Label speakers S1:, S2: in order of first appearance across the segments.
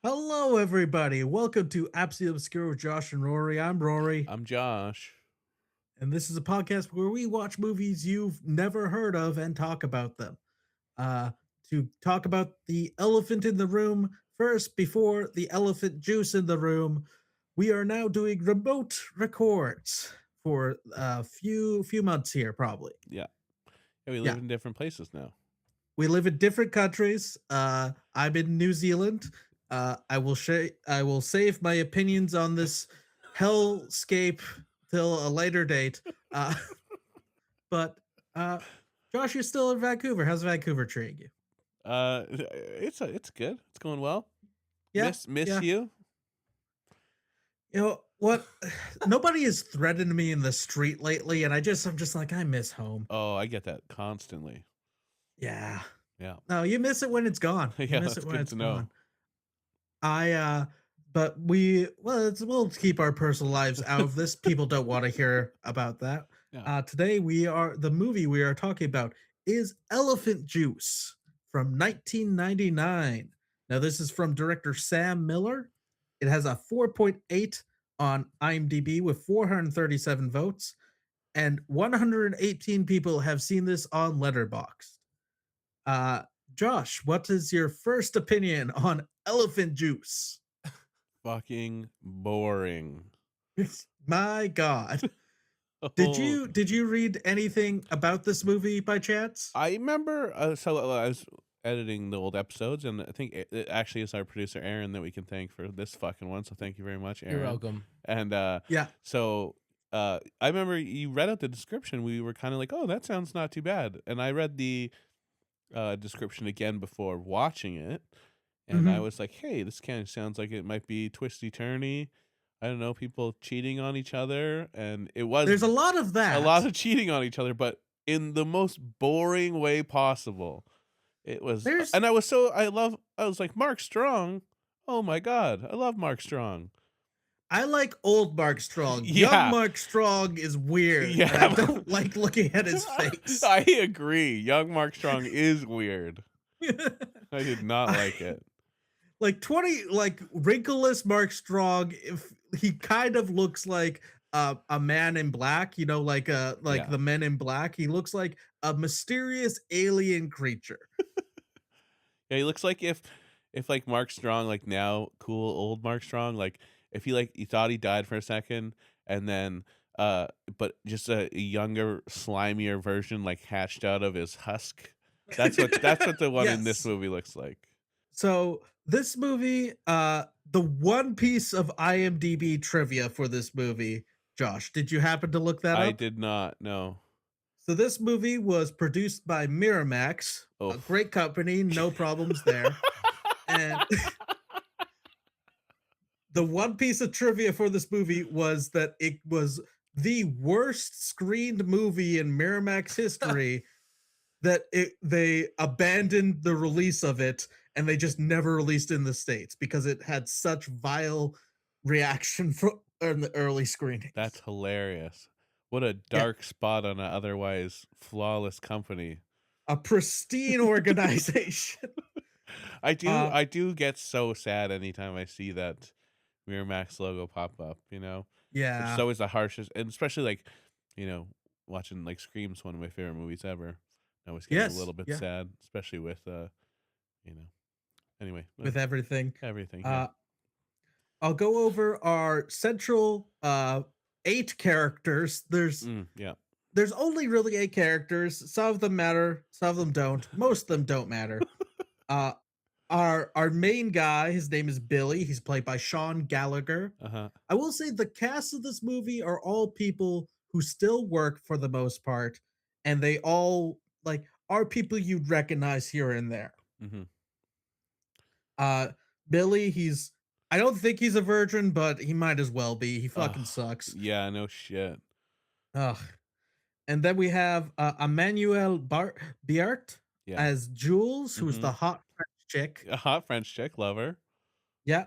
S1: Hello, everybody. Welcome to Absolutely Obscure with Josh and Rory. I'm Rory,
S2: I'm Josh.
S1: and this is a podcast where we watch movies you've never heard of and talk about them. Uh, to talk about the elephant in the room first, before the elephant juice in the room, we are now doing remote records for a few months here, probably.
S2: Yeah. Yeah, we live
S1: Yeah,
S2: in different places now.
S1: we live in different countries. I'm in New Zealand. I will save my opinions on this hellscape till a later date. Uh, but uh, Josh, you're still in Vancouver. How's Vancouver treating you?
S2: It's good. It's going well.
S1: Yeah,
S2: Miss
S1: yeah.
S2: you?
S1: You know what? Nobody has threatened me in the street lately, and I'm just like I miss home.
S2: Oh, I get that constantly.
S1: Yeah.
S2: Yeah.
S1: No, you miss it when it's gone. You
S2: Yeah,
S1: miss it
S2: that's
S1: when
S2: good
S1: it's
S2: to know.
S1: gone. I but we'll keep our personal lives out of this. People don't want to hear about that.
S2: Yeah.
S1: Today the movie we are talking about is Elephant Juice from 1999. Now this is from director Sam Miller. It has a 4.8 on IMDb with 437 votes, and 118 people have seen this on Letterboxd. Uh Josh, what is your first opinion on Elephant Juice?
S2: Fucking boring.
S1: My God.
S2: Oh,
S1: Did you read anything about this movie by chance?
S2: I remember. I was editing the old episodes, and I think it actually is our producer Aaron that we can thank for this fucking one. So thank you very much,
S3: You're
S2: Aaron.
S3: welcome.
S2: And
S1: Yeah.
S2: so I remember you read out the description. We were kind of like, "Oh, that sounds not too bad." And I read the description again before watching it, and I
S1: Mhm.
S2: was like, "Hey, this kind of sounds like it might be twisty turny. I don't know, people cheating on each other." And it was
S1: There's a lot of
S2: a lot
S1: that.
S2: of cheating on each other, but in the most boring way possible. It was,
S1: There's
S2: and I was like, Mark Strong. Oh my God, I love Mark Strong.
S1: I like old Mark Strong. Young
S2: Yeah,
S1: Mark Strong is weird, and I
S2: yeah.
S1: don't like looking at his face.
S2: I agree. Young Mark Strong is weird. I did not
S1: I,
S2: like it.
S1: like 20 like wrinkleless Mark Strong, if he kind of looks like a man in black, like
S2: Yeah.
S1: the men in black. He looks like a mysterious alien creature.
S2: Yeah, he looks like if like Mark Strong, like now cool old Mark Strong, like if he like you thought he died for a second and then but just a younger, slimier version like hatched out of his husk. That's what the one in this
S1: Yes.
S2: movie looks like.
S1: So this movie, the one piece of IMDb trivia for this movie, Josh, did you happen to look that
S2: I
S1: up?
S2: did not know.
S1: So this movie was produced by Miramax,
S2: Oh.
S1: a great company, no problems there. And the one piece of trivia for this movie was that it was the worst screened movie in Miramax history, that they abandoned the release of it and they just never released it in the States because it had such vile reaction from in the early
S2: That's
S1: screenings.
S2: hilarious. What a
S1: Yeah.
S2: dark spot on an otherwise flawless company.
S1: A pristine organization. uh
S2: I do get so sad anytime I see that Miramax logo pop up, which is
S1: yeah.
S2: always the harshest, and especially like, you know, watching like Scream's one of my favorite movies ever. I always get a
S1: Yes.
S2: little bit
S1: Yeah.
S2: sad, especially with, you know, anyway,
S1: With everything.
S2: everything. Yeah.
S1: Uh I'll go over our central 8 characters.
S2: Yeah.
S1: There's only really 8 characters. Some of them matter, some of them don't. Most of them don't matter. Uh our main guy, his name is Billy. He's played by Sean Gallagher.
S2: Uh huh.
S1: I will say the cast of this movie are all people who still work for the most part, and they all like are people you'd recognize here and there.
S2: Mm-hmm.
S1: Uh Billy, he's I don't think he's a virgin, but he might as well be. He
S2: Oh,
S1: fucking sucks.
S2: yeah. No shit.
S1: Ugh. And then we have Emmanuel Biart
S2: Yeah.
S1: as Jules, who's
S2: Mm-hmm.
S1: the hot French chick.
S2: A hot French chick lover.
S1: Yeah.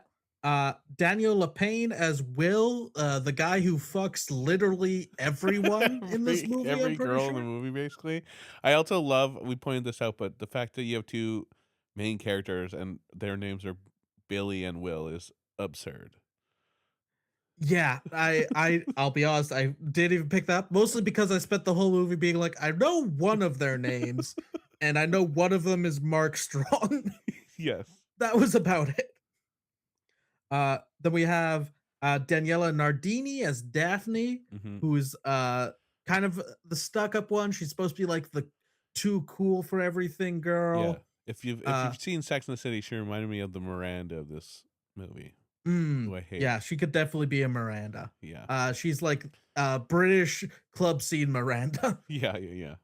S1: Daniel Lapine as Will, the guy who fucks literally everyone in this movie, I'm
S2: Every
S1: pretty
S2: girl in the
S1: sure.
S2: movie, basically. I also love. We pointed this out, but the fact that you have two main characters and their names are Billy and Will is absurd.
S1: Yeah, I'll be honest, I didn't even pick that up, mostly because I spent the whole movie being like, I know one of their names, and I know one of them is Mark Strong.
S2: Yes.
S1: That was about it. Then we have Daniela Nardini as Daphne,
S2: Hmm.
S1: who's kind of the stuck-up one. She's supposed to be like the too cool for everything
S2: Yeah.
S1: girl.
S2: If
S1: Uh,
S2: you've seen Sex and the City, she reminded me of the Miranda of this movie, who I hate.
S1: yeah, she could definitely be a Miranda.
S2: Yeah.
S1: She's like British club scene Miranda.
S2: Yeah, yeah,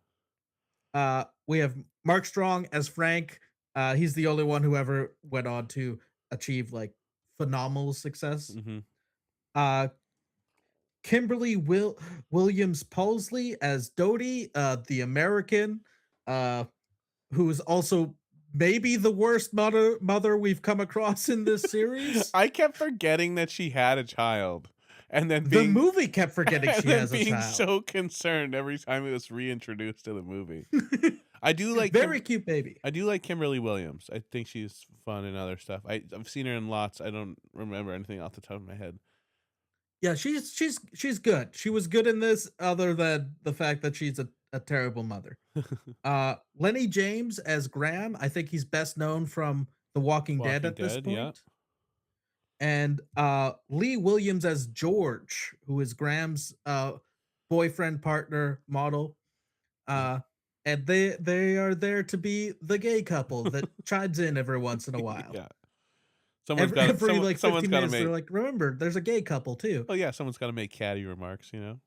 S2: yeah.
S1: We have Mark Strong as Frank. He's the only one who ever went on to achieve like phenomenal success.
S2: Hmm.
S1: Uh, Kimberly Williams Pulsley as Dodie, the American, uh, who is also maybe the worst mother we've come across in this series.
S2: I kept forgetting that she had a child, and then
S1: The
S2: being
S1: movie kept forgetting
S2: and
S1: she
S2: then
S1: has a
S2: being
S1: child.
S2: so concerned every time it was reintroduced to the movie. I do like
S1: Very cute baby.
S2: I do like Kimberly Williams. I think she's fun in other stuff. I've seen her in lots. I don't remember anything off the top of my head.
S1: Yeah, she's good. She was good in this, other than the fact that she's a terrible mother. Lenny James as Graham. I think he's best known from The Walking Dead
S2: Walking
S1: at this
S2: Dead, yeah.
S1: point. And Lee Williams as George, who is Graham's boyfriend, partner, model.
S2: Yeah.
S1: Uh, and they are there to be the gay couple that chimes in every once in a while.
S2: Yeah.
S1: Every like
S2: Someone's
S1: 15
S2: got to
S1: minutes, they're
S2: make
S1: like, remember, there's a gay couple too.
S2: oh yeah, someone's got to make catty remarks, you know.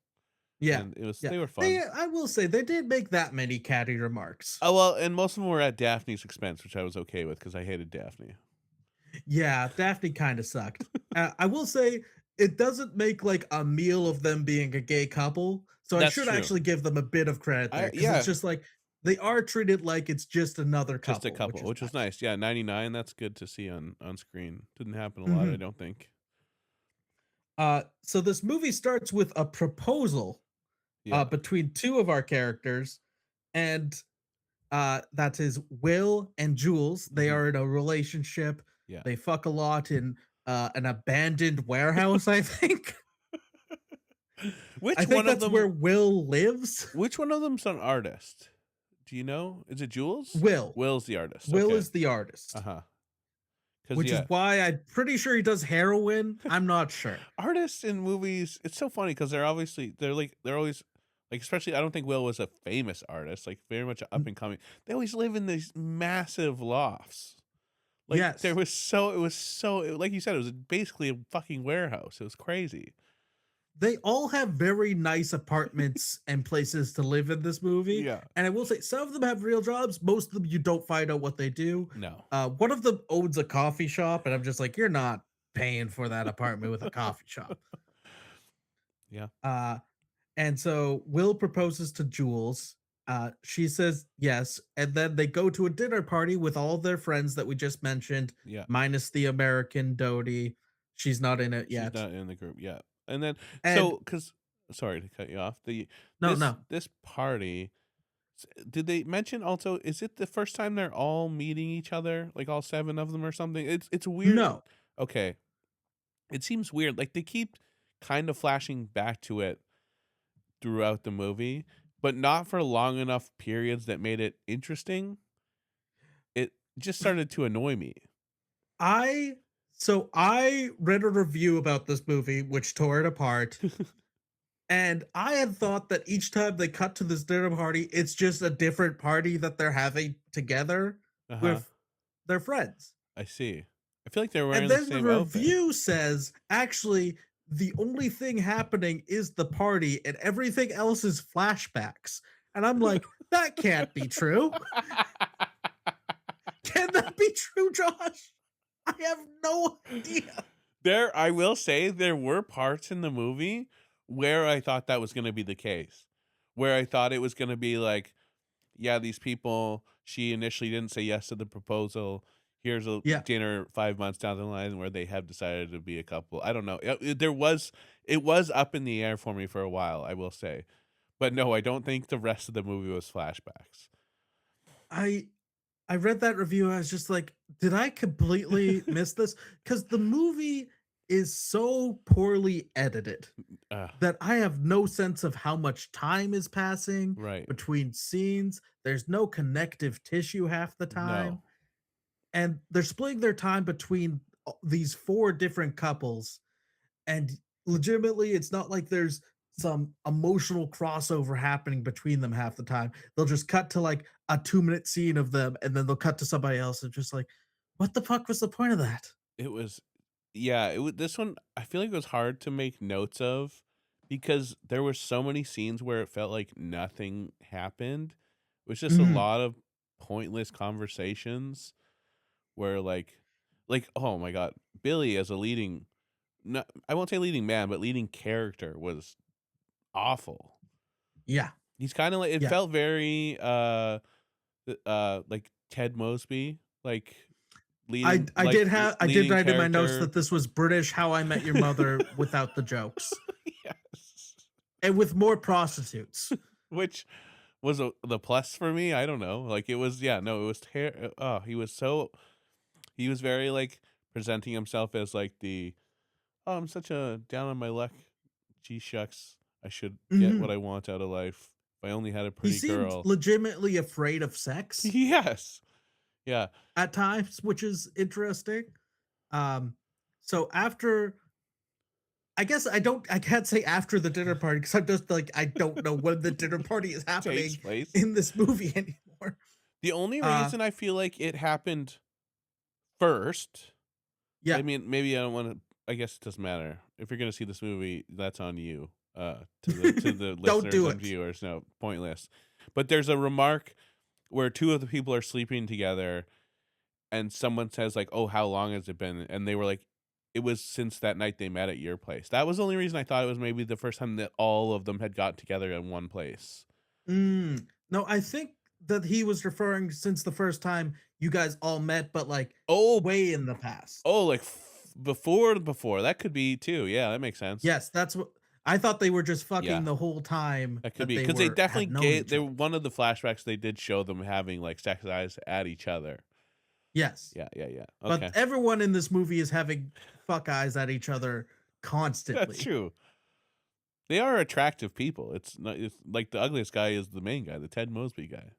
S1: Yeah,
S2: And it was
S1: yeah.
S2: they were fun.
S1: I will say they did make that many catty remarks.
S2: Oh well, and most of them were at Daphne's expense, which I was okay with because I hated Daphne.
S1: Yeah, Daphne kind of sucked. I will say it doesn't make like a meal of them being a gay couple, so I
S2: That's
S1: should
S2: true.
S1: actually give them a bit of credit there, because
S2: Yeah,
S1: it's just like they are treated like it's just another
S2: just a
S1: couple,
S2: couple, which was
S1: nice.
S2: nice. Yeah, 99. That's good to see on screen. Didn't happen a lot, I
S1: Mhm.
S2: don't think.
S1: So this movie starts with a proposal
S2: Yeah,
S1: between two of our characters, and that is Will and Jules. They
S2: hmm,
S1: are in a relationship.
S2: yeah.
S1: They fuck a lot in an abandoned warehouse, I think. I
S2: Which
S1: think
S2: one of
S1: that's where
S2: them?
S1: Will lives.
S2: Which one of them's an artist? Do you know? Is it Jules?
S1: Will.
S2: Will's the artist.
S1: Will
S2: Okay.
S1: is the artist,
S2: Uh huh. Because
S1: which is
S2: yeah,
S1: why I'm pretty sure he does heroin. I'm not sure.
S2: artists in movies, it's so funny because they're always like, especially I don't think Will was a famous artist, like very much up and coming. They always live in these massive lofts. Like
S1: Yes.
S2: it was so like you said, it was basically a fucking warehouse. It was crazy.
S1: They all have very nice apartments and places to live in this movie.
S2: Yeah.
S1: And I will say, some of them have real jobs. Most of them, you don't find out what they do.
S2: No.
S1: One of them owns a coffee shop, and I'm just like, you're not paying for that apartment with a coffee shop.
S2: Yeah.
S1: Uh, and so Will proposes to Jules. She says yes, and then they go to a dinner party with all their friends that we just mentioned,
S2: Yeah.
S1: minus the American Dodie. She's not in it
S2: She's
S1: yet.
S2: not in the group yet. And then
S1: And
S2: because sorry to cut you off.
S1: no, no,
S2: This party, did they mention also, is it the first time they're all meeting each other, like all seven of them or something? It's weird.
S1: no.
S2: Okay. It seems weird. Like they keep kind of flashing back to it throughout the movie, but not for long enough periods that made it interesting. It just started to annoy me.
S1: I I read a review about this movie which tore it apart, and I had thought that each time they cut to this dinner party, it's just a different party that they're having together
S2: Uh-huh.
S1: with their friends.
S2: I see. I feel like they're
S1: And
S2: wearing the
S1: then the
S2: same outfit.
S1: review says, actually, the only thing happening is the party and everything else is flashbacks. And I'm like, that can't be true. Can that be true, Josh? I have no idea.
S2: I will say there were parts in the movie where I thought that was going to be the case. Where I thought it was going to be like, yeah, these people, she initially didn't say yes to the proposal. Here's a
S1: Yeah.
S2: dinner 5 months down the line where they have decided to be a couple. I don't know. It was up in the air for me for a while, I will say. But no, I don't think the rest of the movie was flashbacks.
S1: I I read that review. I was just like, did I completely miss this? Because the movie is so poorly edited
S2: Uh,
S1: that I have no sense of how much time is passing
S2: right.
S1: between scenes. There's no connective tissue half the time.
S2: No.
S1: And they're splitting their time between these four different couples. And legitimately, it's not like there's some emotional crossover happening between them half the time. They'll just cut to like a 2-minute scene of them and then they'll cut to somebody else and just like, what the fuck was the point of that?
S2: It was yeah, it was this one I feel like it was hard to make notes of because there were so many scenes where it felt like nothing happened. It was just a
S1: Mhm.
S2: lot of pointless conversations where oh my god, Billy as a leading no, I won't say leading man, but leading character was awful.
S1: Yeah.
S2: He's kind of like it
S1: Yeah.
S2: felt very like Ted Mosby, like
S1: I did
S2: leading
S1: write in my notes
S2: character.
S1: that this was British How I Met Your Mother without the jokes
S2: Yes.
S1: and with more prostitutes.
S2: Which was the plus for me. I don't know. Like it was, yeah, no, it was. Oh, he was very like presenting himself as like oh, I'm such a down on my luck. Gee shucks, I should get what
S1: Mhm.
S2: I want out of life. If I only had a
S1: He
S2: pretty
S1: seemed
S2: girl.
S1: legitimately afraid of sex
S2: Yes. Yeah.
S1: at times, which is interesting. Um, so after I can't say after the dinner party because I'm just like I don't know when the dinner party is
S2: Takes
S1: happening
S2: place.
S1: in this movie anymore.
S2: The only
S1: Uh
S2: reason I feel like it happened first. I
S1: yeah.
S2: mean, maybe I don't want to. I guess it doesn't matter. If you're gonna see this movie, that's on you. To the
S1: Don't
S2: listeners
S1: do
S2: and
S1: it.
S2: viewers, no, pointless. But there's a remark where two of the people are sleeping together, and someone says like, "Oh, how long has it been?" And they were like, "It was since that night they met at your place." That was the only reason I thought it was maybe the first time that all of them had got together in one place.
S1: No, I think that he was referring since the first time you guys all met, but like
S2: Oh,
S1: way in the past.
S2: oh, like before that could be too. Yeah, that makes sense.
S1: Yes, that's what I thought they were just fucking
S2: Yeah.
S1: the whole time
S2: That could
S1: that
S2: be
S1: they
S2: because they
S1: were
S2: definitely
S1: had known
S2: gave
S1: each
S2: they
S1: other.
S2: one of the flashbacks they did show them having like sex eyes at each other.
S1: Yes.
S2: Yeah, yeah, yeah.
S1: But
S2: Okay.
S1: everyone in this movie is having fuck eyes at each other
S2: That's
S1: constantly.
S2: true. They are attractive people. It's not it's like the ugliest guy is the main guy, the Ted Mosby guy.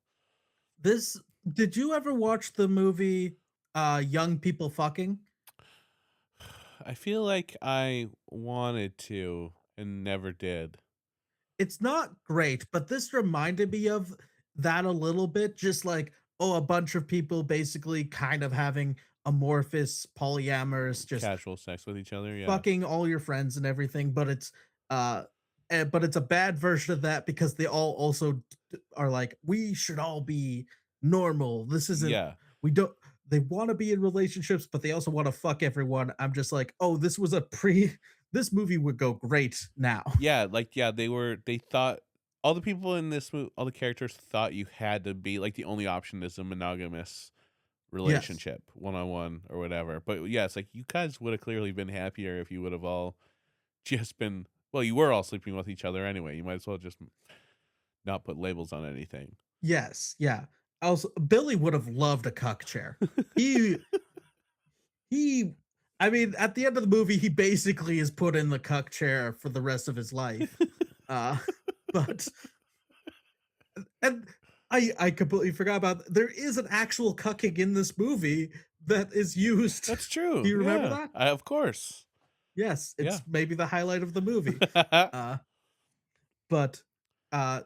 S1: This Did you ever watch the movie Young People Fucking?
S2: I feel like I wanted to and never did.
S1: It's not great, but this reminded me of that a little bit, just like, oh, a bunch of people basically kind of having amorphous, polyamorous, just
S2: Casual sex with each other, yeah.
S1: fucking all your friends and everything, uh but it's a bad version of that because they all also are like, we should all be normal. This isn't
S2: Yeah.
S1: we don't They want to be in relationships, but they also want to fuck everyone. I'm just like, oh, this was a pre this movie would go great now.
S2: Yeah, like yeah, they thought all the people in this movie, all the characters thought you had to be like the only option is a monogamous
S1: Yes.
S2: relationship, one-on-one or whatever. But yeah, it's like you guys would have clearly been happier if you would have all just been well, you were all sleeping with each other anyway. You might as well just not put labels on anything.
S1: Yes, yeah. Also, Billy would have loved a cuck chair. He he I mean, at the end of the movie, he basically is put in the cuck chair for the rest of his life. Uh, but and I completely forgot about there is an actual cucking in this movie that is used.
S2: That's
S1: Do
S2: true.
S1: you remember
S2: Yeah.
S1: that?
S2: I of course.
S1: Yes,
S2: Yeah.
S1: it's maybe the highlight of the movie. Uh But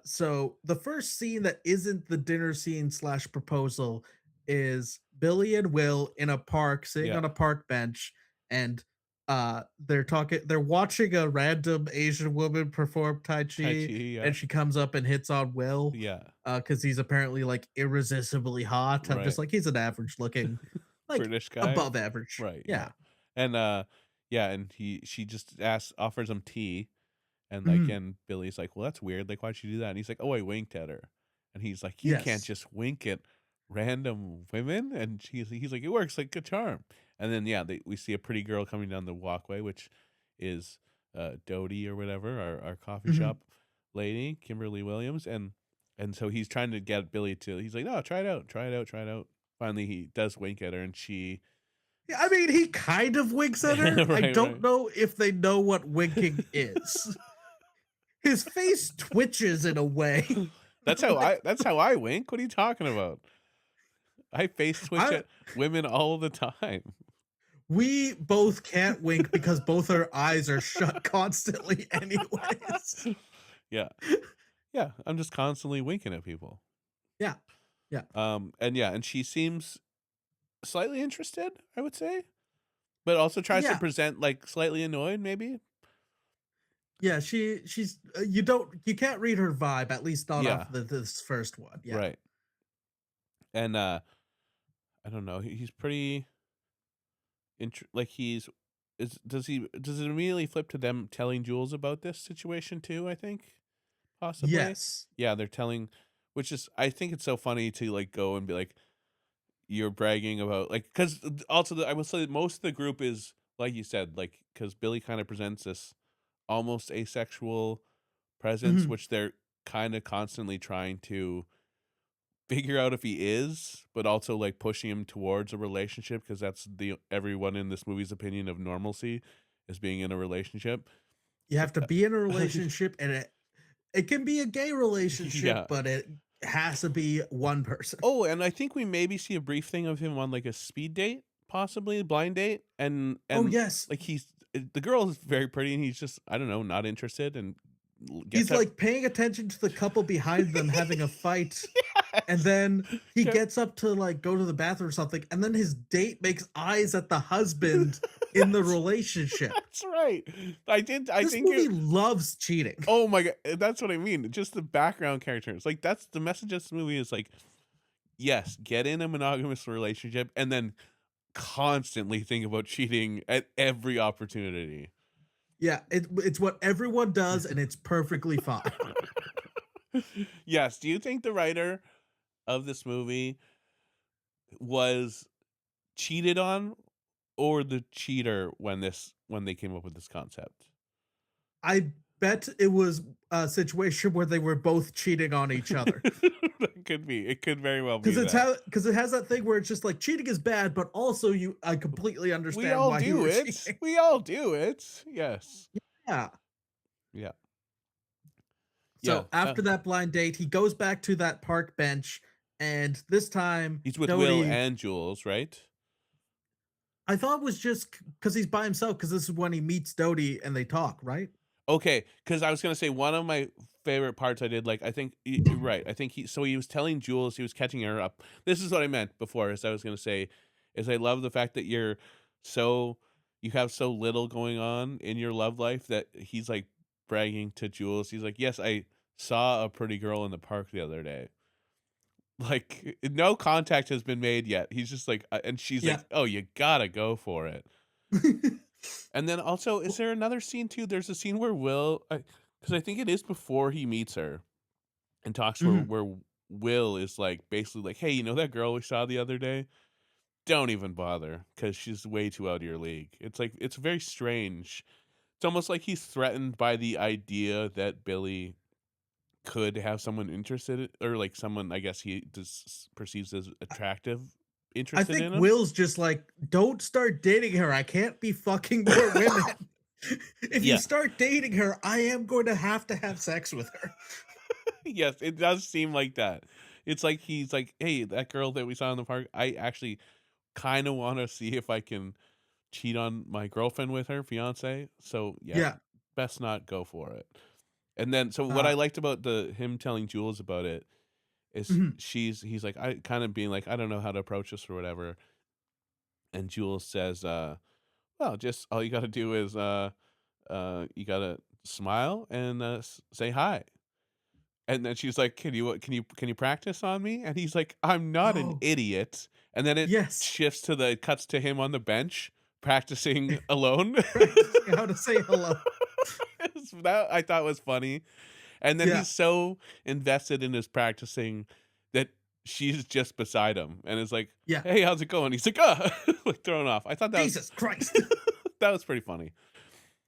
S1: so the first scene that isn't the dinner scene slash proposal is Billy and Will in a park sitting
S2: Yeah.
S1: on a park bench, and they're watching a random Asian woman perform Tai
S2: Tai
S1: Chi,
S2: Chi, yeah.
S1: and she comes up and hits on Will
S2: Yeah.
S1: because he's apparently like irresistibly hot. I'm just
S2: Right.
S1: like, he's an average looking, like
S2: British guy.
S1: above average.
S2: Right, yeah.
S1: Yeah.
S2: And yeah, and she just offers him tea. And, like,
S1: Mhm.
S2: and Billy's like, "Well, that's weird, like, why'd you do that?" And he's like, "Oh, I winked at her." And he's like, "You can't
S1: Yes.
S2: just wink at random women." And he's like, "It works like a charm." And then, yeah, we see a pretty girl coming down the walkway, which is, Dodie or whatever, our coffee
S1: Mhm.
S2: shop lady, Kimberly Williams, and so he's trying to get Billy to he's like, "No, try it out, try it out, try it out." finally he does wink at her, and she
S1: Yeah, I mean, he kind of winks at her. I
S2: right,
S1: don't
S2: right.
S1: know if they know what winking is. His face twitches in a way. Like,
S2: That's how I wink. What are you talking about? I face twitch
S1: I
S2: at women all the time.
S1: we both can't wink because both our eyes are shut constantly anyways.
S2: Yeah. Yeah, I'm just constantly winking at people.
S1: Yeah. Yeah.
S2: And yeah, and she seems slightly interested, I would say, but also tries to
S1: Yeah.
S2: present like slightly annoyed, maybe.
S1: Yeah, you can't read her vibe, at least not
S2: Yeah,
S1: off this first one. Yeah.
S2: right. And I don't know. He's pretty like does it immediately flip to them telling Jules about this situation too? I think possibly.
S1: Yes.
S2: Yeah, they're telling, which is I think it's so funny to like go and be like you're bragging about like because also I will say that most of the group is like you said like because Billy kind of presents this almost asexual presence,
S1: Mhm.
S2: which they're kind of constantly trying to figure out if he is, but also like pushing him towards a relationship because that's the everyone in this movie's opinion of normalcy is being in a relationship.
S1: You have to be in a relationship, and it can be a gay relationship,
S2: Yeah.
S1: but it has to be one person.
S2: Oh, and I think we maybe see a brief thing of him on like a speed date, possibly a blind date,
S1: Oh,
S2: and
S1: yes.
S2: like the girl is very pretty, and he's just I don't know, not interested, and gets
S1: He's,
S2: up.
S1: like, paying attention to the couple behind them having a fight, and
S2: Yes.
S1: then he
S2: Yeah.
S1: gets up to, like, go to the bathroom or something, and then his date makes eyes at the husband in the
S2: That's
S1: relationship.
S2: that's right. I
S1: This
S2: think
S1: movie
S2: it
S1: loves cheating.
S2: oh my god, that's what I mean. Just the background characters. Like that's the message of this movie is like, yes, get in a monogamous relationship and then constantly think about cheating at every opportunity.
S1: Yeah, it's what everyone does, and it's perfectly fine.
S2: Yes, do you think the writer of this movie was cheated on or the cheater when they came up with this concept?
S1: I bet it was a situation where they were both cheating on each other.
S2: That could be. It could very well be
S1: Because
S2: that.
S1: it has that thing where it's just like cheating is bad, but also I completely
S2: We
S1: understand
S2: all
S1: why you
S2: do
S1: were
S2: it.
S1: cheating.
S2: We all do it. Yes.
S1: Yeah.
S2: Yeah. Yeah.
S1: So after that blind date, he goes back to that park bench, and this time
S2: He's with Will
S1: Doty,
S2: and Jules, right?
S1: I thought it was just because he's by himself, because this is when he meets Doty and they talk, right?
S2: Okay, because I was gonna say one of my favorite parts I did, like I think right. I think he was telling Jules he was catching her up. This is what I meant before, is I was gonna say, is I love the fact that so you have so little going on in your love life that he's like bragging to Jules. He's like, yes, I saw a pretty girl in the park the other day. Like no contact has been made yet. He's just like, and she's
S1: Yeah.
S2: like, oh, you gotta go for it. And then also, is there another scene too? There's a scene where because I think it is before he meets her and talks to her,
S1: Mhm.
S2: where Will is like basically like, "Hey, you know that girl we saw the other day? Don't even bother because she's way too out of your league." It's like it's very strange. It's almost like he's threatened by the idea that Billy could have someone interested or like someone I guess he just perceives as attractive
S1: I
S2: interested
S1: think
S2: in him.
S1: Will's just like, don't start dating her. I can't be fucking more women. If you
S2: Yeah.
S1: start dating her, I am going to have sex with her.
S2: Yes, it does seem like that. It's like he's like, "Hey, that girl that we saw in the park, I actually kinda wanna see if I can cheat on my girlfriend with her, fiance. So, yeah,
S1: Yeah.
S2: best not go for it." And then so what I
S1: Uh,
S2: liked about the him telling Jules about it is
S1: mhm.
S2: he's like, I kind of being like, "I don't know how to approach this or whatever." And Jules says, "Well, just all you gotta do is, you gotta smile and, say hi." And then she's like, can you practice on me?" And he's like, "I'm not an
S1: Oh,
S2: idiot." And then it
S1: yes.
S2: shifts to the cuts to him on the bench practicing alone.
S1: Practicing how to say hello.
S2: That I thought was funny. And then
S1: Yeah.
S2: he's so invested in his practicing that she's just beside him and is like,
S1: Yeah.
S2: "Hey, how's it going?" He's like, "Oh," like thrown off. I thought that was
S1: Jesus Christ.
S2: that was pretty funny.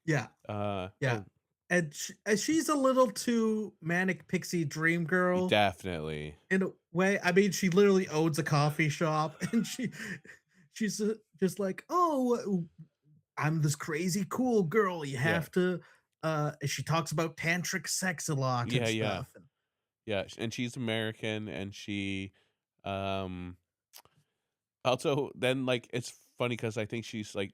S1: Yeah.
S2: Uh,
S1: Yeah.
S2: oh.
S1: and she's a little too manic pixie dream girl
S2: Definitely.
S1: in a way. I mean, she literally owns a coffee shop, and she's just like, oh, I'm this crazy cool girl. You
S2: Yeah.
S1: have to. And she talks about tantric sex a lot and
S2: Yeah, yeah.
S1: stuff. And
S2: Yeah, and she's American, and she, um also then, like, it's funny because I think she's, like,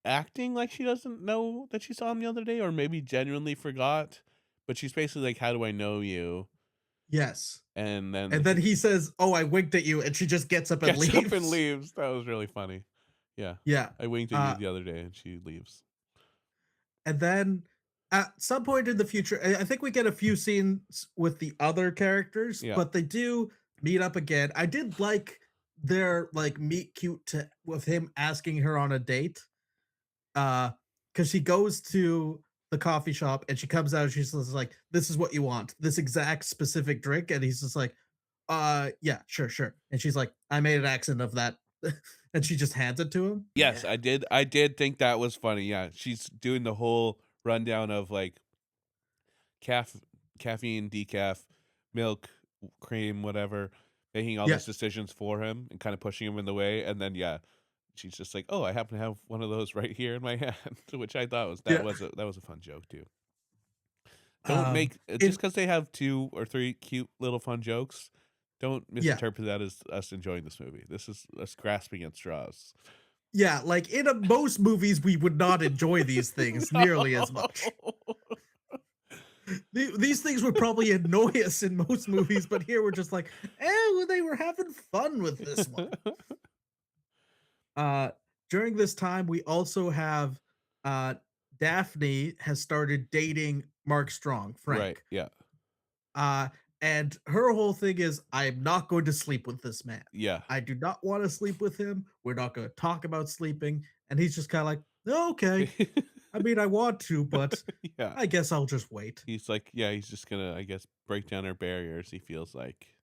S2: acting like she doesn't know that she saw him the other day or maybe genuinely forgot, but she's basically like, "How do I know you?"
S1: yes,
S2: And then
S1: and then
S2: he
S1: he says, "Oh, I winked at you," and she just gets up and
S2: gets up and
S1: leaves.
S2: leaves. That was really funny. Yeah.
S1: Yeah.
S2: "I winked at you
S1: Uh,
S2: the other day," and she leaves.
S1: and then at some point in the future, I think we get a few scenes with the other characters,
S2: Yeah.
S1: but they do meet up again. I did like their like meet cute to, with him asking her on a date. Because she goes to the coffee shop and she comes out and she's just like, "This is what you want, this exact specific drink," and he's just like, yeah, sure, sure." And she's like, "I made an accent of that," and she just hands it to him.
S2: Yes,
S1: Yeah,
S2: I did think that was funny, yeah. She's doing the whole rundown of, like, Caf caffeine, decaf, milk, cream, whatever, making all
S1: yeah,
S2: those decisions for him and kinda pushing him in the way, and then, yeah, she's just like, "Oh, I happen to have one of those right here in my hand," which I thought was
S1: yeah.
S2: that was a fun joke too. Don't
S1: Um,
S2: make just
S1: it,
S2: because they have 2 or 3 cute little fun jokes, don't
S1: yeah,
S2: misinterpret that as us enjoying this movie. This is us grasping at straws.
S1: yeah. Like in most movies, we would not enjoy these things nearly as much.
S2: No.
S1: These things would probably annoy us in most movies, but here we're just like, well, they were having fun with this one. Uh, During this time, we also have uh, Daphne has started dating Mark Strong,
S2: Right,
S1: Frank.
S2: yeah.
S1: Uh, and her whole thing is, I'm not going to sleep with this man.
S2: Yeah.
S1: I do not want to sleep with him. We're not going to talk about sleeping. And he's just kind of like, "Oh, okay. I mean, I want to, but
S2: Yeah.
S1: I guess I'll just wait."
S2: He's like, yeah, he's just gonna, I guess, break down our barriers, he feels like.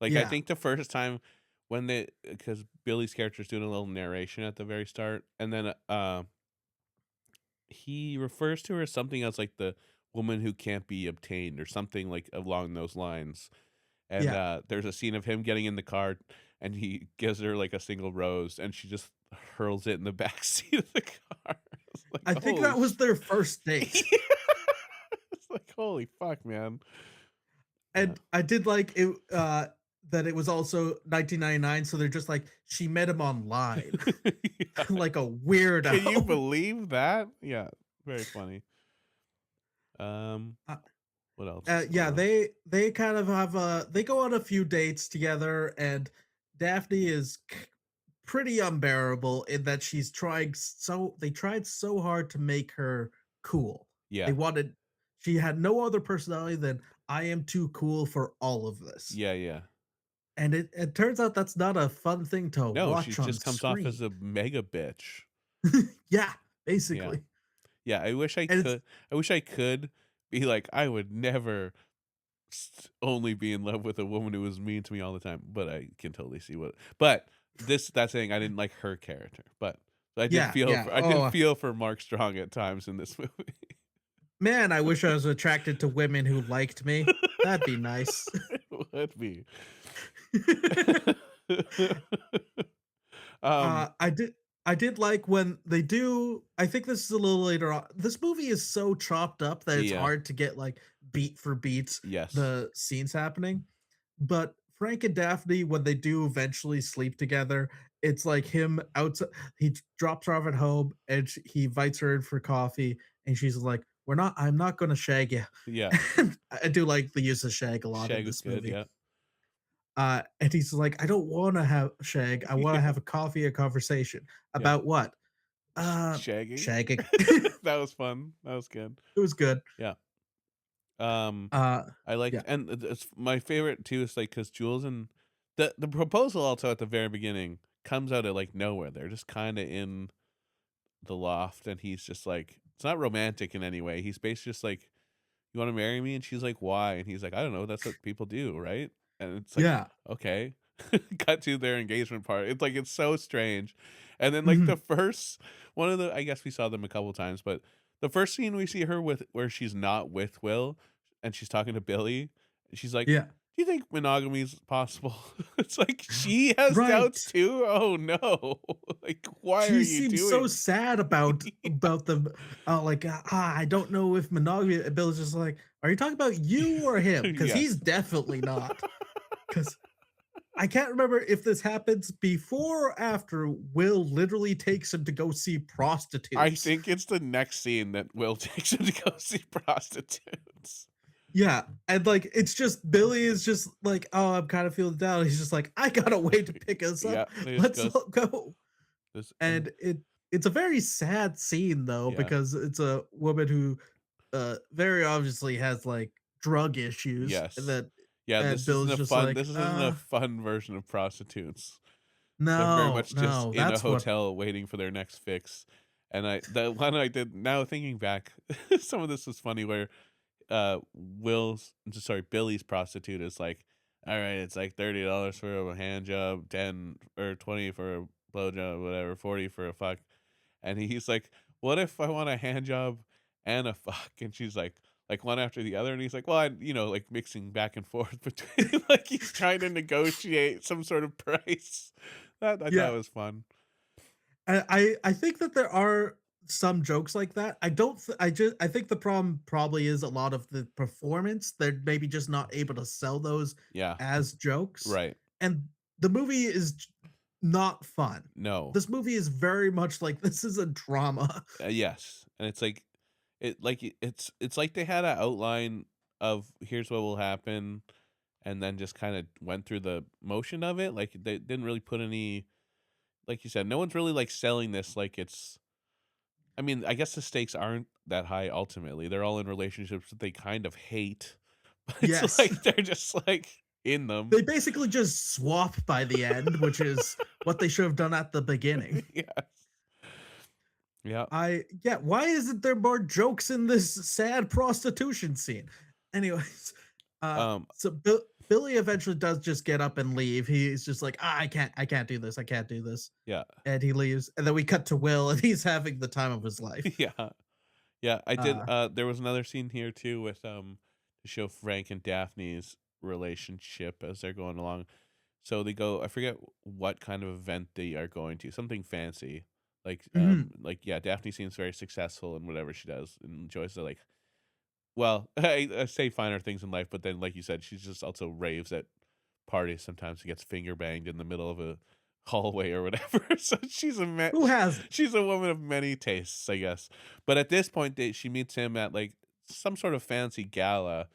S2: Like, I
S1: Yeah.
S2: think the first time when they because Billy's character's doing a little narration at the very start, and then, he refers to her as something as, like, the woman who can't be obtained or something, like, along those lines, and,
S1: Yeah.
S2: there's a scene of him getting in the car, and he gives her, like, a single rose, and she just hurls it in the back seat of the car. It's like,
S1: I think
S2: holy
S1: that was
S2: sh
S1: their first date.
S2: It's like, holy fuck, man. Yeah.
S1: And I did like it that it was also 1999, so they're just like she met him online
S2: Yeah.
S1: like a
S2: Can you
S1: weirdo.
S2: believe that? Yeah, very funny. Um,
S1: Uh,
S2: what else is
S1: yeah,
S2: going on?
S1: they kind of have they go on a few dates together, and Daphne is pretty unbearable in that she's trying so they tried so hard to make her cool. They
S2: Yeah.
S1: wanted she had no other personality than I am too cool for all of this.
S2: Yeah, yeah.
S1: And it turns out that's not a fun thing to
S2: No, she
S1: watch on
S2: just comes off as
S1: screen.
S2: a mega bitch.
S1: Yeah,
S2: Yeah.
S1: basically.
S2: Yeah,
S1: And it's
S2: I wish I could be like, I would never only be in love with a woman who was mean to me all the time, but I can totally see what but that's saying I didn't like her character, but
S1: yeah, yeah.
S2: I did
S1: Oh,
S2: feel for Mark Strong at times in this movie.
S1: man, I wish I was attracted to women who liked me. That'd be nice.
S2: It would be. Um,
S1: I did like when they do I think this is a little later on. This movie is so chopped up that it's
S2: yeah.
S1: hard to get like beat for beat
S2: Yes.
S1: the scenes happening. But Frank and Daphne, when they do eventually sleep together, it's like him outside. He drops her off at home and he invites her in for coffee, and she's like, "We're not. I'm not going to shag you."
S2: Yeah.
S1: And I do like the use of shag a lot in
S2: Shag was
S1: this
S2: good,
S1: movie.
S2: yeah.
S1: And he's like, "I don't want to have shag. I want to
S2: Yeah,
S1: have a coffee, a conversation
S2: yeah.
S1: about what?
S2: Shagging?
S1: Shagging."
S2: That was fun. That was good.
S1: It was good.
S2: Yeah. Um,
S1: Uh,
S2: I liked
S1: yeah,
S2: and it's my favorite too is, like, because Jules and the proposal also at the very beginning comes out of, like, nowhere. They're just kinda in the loft, and he's just like it's not romantic in any way. He's basically just like, "You wanna marry me?" And she's like, "Why?" And he's like, "I don't know. That's what people do, right?" And it's like,
S1: yeah,
S2: "Okay." Cut to their engagement part. It's like it's so strange. And then, like, the
S1: mhm,
S2: first one of the I guess we saw them a couple times, but the first scene we see her with where she's not with Will and she's talking to Billy, she's like,
S1: Yeah.
S2: "Do you think monogamy is possible?" It's like she has doubts
S1: Right.
S2: too. Oh no. Like, why are
S1: She
S2: you
S1: seems so
S2: doing
S1: sad about the like, I don't know if monogamy. And Bill's just like, "Are you talking about you or him? Because
S2: Yes.
S1: he's definitely not." Because I can't remember if this happens before or after Will literally takes him to go see
S2: I
S1: prostitutes.
S2: think it's the next scene that Will takes him to go see prostitutes.
S1: Yeah, and, like, it's just Billy is just like, "Oh, I'm kinda feeling down." He's just like, "I gotta wait to pick us
S2: Yeah,
S1: up.
S2: they just
S1: Let's
S2: goes
S1: all go."
S2: this and
S1: And it's a very sad scene, though,
S2: yeah.
S1: because it's a woman who, very obviously has, like, drug issues, and
S2: Yes.
S1: that
S2: Yeah,
S1: and Bill's just like,
S2: this isn't a fun version of prostitutes. They're very
S1: no,
S2: much just
S1: no,
S2: in a
S1: that's what."
S2: hotel waiting for their next fix. And the one I did now thinking back, some of this was funny where Billy's prostitute is like, all right, it's like $30 for a hand job, 10 or 20 for a blow job, whatever, 40 for a fuck. And he's like, "What if I want a hand job and a fuck?" And she's like one after the other. And he's like, "Well, like mixing back and forth between like he's trying to negotiate some sort of price." That I thought
S1: Yeah.
S2: was fun.
S1: I think that there are some jokes like that. I don't I think the problem probably is a lot of the performance. They're maybe just not able to sell those
S2: Yeah,
S1: as jokes.
S2: right.
S1: And the movie is not fun.
S2: No.
S1: This movie is very much like this is a drama.
S2: Yes, and it's like it's like they had an outline of here's what will happen, and then just kind of went through the motion of it. Like they didn't really put any, like you said, no one's really like selling this like it's. I mean, I guess the stakes aren't that high ultimately. They're all in relationships that they kind of hate, but it's
S1: Yes.
S2: like they're just like in them.
S1: They basically just swap by the end, which is what they should have done at the beginning.
S2: Yes. Yeah.
S1: Yeah, why isn't there more jokes in this sad prostitution scene? Anyways,
S2: Um.
S1: so Billy eventually does just get up and leave. He's just like, I can't do this. I can't do this.
S2: Yeah.
S1: And he leaves. And then we cut to Will and he's having the time of his life.
S2: Yeah. Yeah, I did,
S1: Uh,
S2: there was another scene here too with, to show Frank and Daphne's relationship as they're going along. So they go I forget what kind of event they are going to, something fancy.
S1: mhm.
S2: Yeah, Daphne seems very successful in whatever she does, and Joyce are like, well, I say finer things in life, but then like you said, she's just also raves at parties sometimes and gets finger banged in the middle of a hallway or whatever. So
S1: Who hasn't?
S2: she's a woman of many tastes, I guess. But at this point, she meets him at like some sort of fancy gala,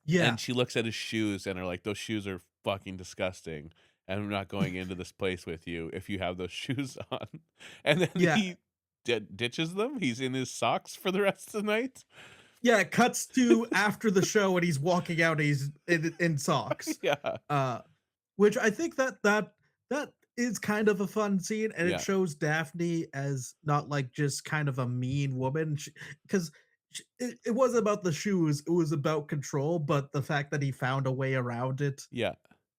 S1: Yeah.
S2: and she looks at his shoes and are like, "Those shoes are fucking disgusting, and I'm not going into this place with you if you have those shoes on." And then
S1: Yeah.
S2: he ditches them. He's in his socks for the rest of the night.
S1: Yeah. It cuts to after the show and he's walking out, he's in socks.
S2: Yeah,
S1: Uh, which I think that is kind of a fun scene, and it
S2: yeah,
S1: shows Daphne as not like just kind of a mean woman, because it wasn't about the shoes, it was about control, but the fact that he found a way around it,
S2: yeah.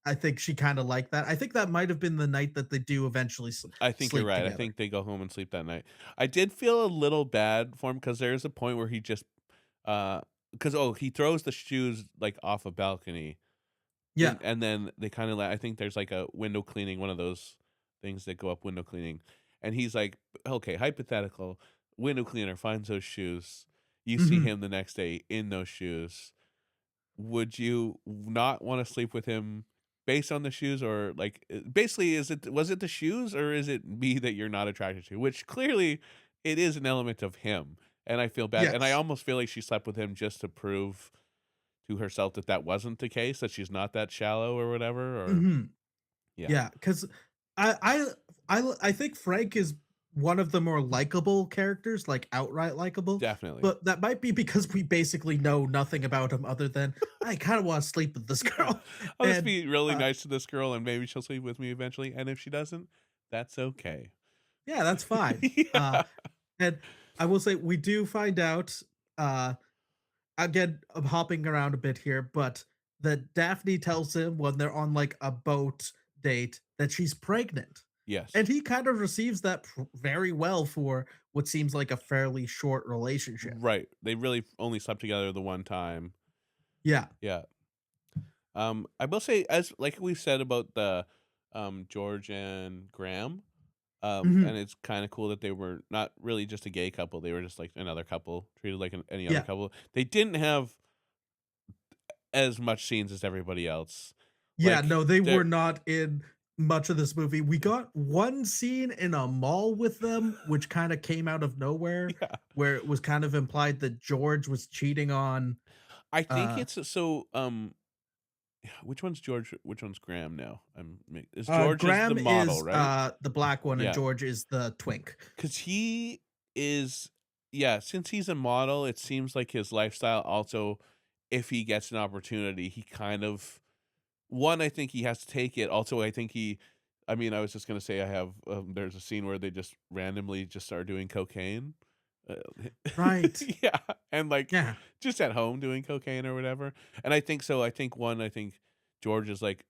S1: I think she kinda liked that. I think that might have been the night that they do eventually
S2: I think you're
S1: sleep
S2: right. I
S1: together.
S2: think they go home and sleep that night. I did feel a little bad for him because there is a point where he just, because he throws the shoes like off a balcony,
S1: Yeah.
S2: and then they kind of like I think there's like a window cleaning, one of those things that go up window cleaning, and he's like, okay, hypothetical, window cleaner finds those shoes. You see
S1: Mhm.
S2: him the next day in those shoes. Would you not wanna sleep with him based on the shoes or, like, basically, was it the shoes or is it me that you're not attracted to? Which clearly it is an element of him, and I feel bad, and I
S1: Yes.
S2: almost feel like she slept with him just to prove to herself that that wasn't the case, that she's not that shallow or whatever, or
S1: Mhm.
S2: yeah,
S1: Yeah, because I I think Frank is one of the more likable characters, like outright likable,
S2: definitely.
S1: but that might be because we basically know nothing about him other than I kind of want to sleep with this
S2: Yeah.
S1: girl,
S2: I'll just
S1: and
S2: be really
S1: uh,
S2: nice to this girl, and maybe she'll sleep with me eventually, and if she doesn't, that's okay.
S1: yeah, that's fine.
S2: Yeah.
S1: And I will say we do find out. Uh, Again, I'm hopping around a bit here, but that Daphne tells him when they're on like a boat date that she's pregnant.
S2: Yes.
S1: And he kind of receives that very well for what seems like a fairly short relationship.
S2: Right. They really only slept together the one time.
S1: Yeah.
S2: Yeah. I will say, as like we said about the George and Graham, and
S1: Mhm.
S2: it's kind of cool that they were not really just a gay couple. They were just like another couple, treated like any other
S1: Yeah.
S2: couple. They didn't have as much scenes as everybody else.
S1: Yeah,
S2: Like
S1: no, they were
S2: they're
S1: not in much of this movie. We got one scene in a mall with them, which kinda came out of nowhere,
S2: yeah.
S1: where it was kind of implied that George was cheating on,
S2: I think
S1: uh
S2: it's so which one's George? Which one's Graham now? Is George is the
S1: Graham
S2: model,
S1: is,
S2: right?
S1: the black one and
S2: Yeah,
S1: George is the twink.
S2: because he is. Yeah, since he's a model, it seems like his lifestyle also, if he gets an opportunity, he kind of one. I think he has to take it. Also, I think he. I mean, I was just gonna say I have. There's a scene where they just randomly just start doing cocaine. Uh,
S1: Right.
S2: yeah, and like
S1: Yeah.
S2: just at home doing cocaine or whatever. And I think so. I think one. I think George is like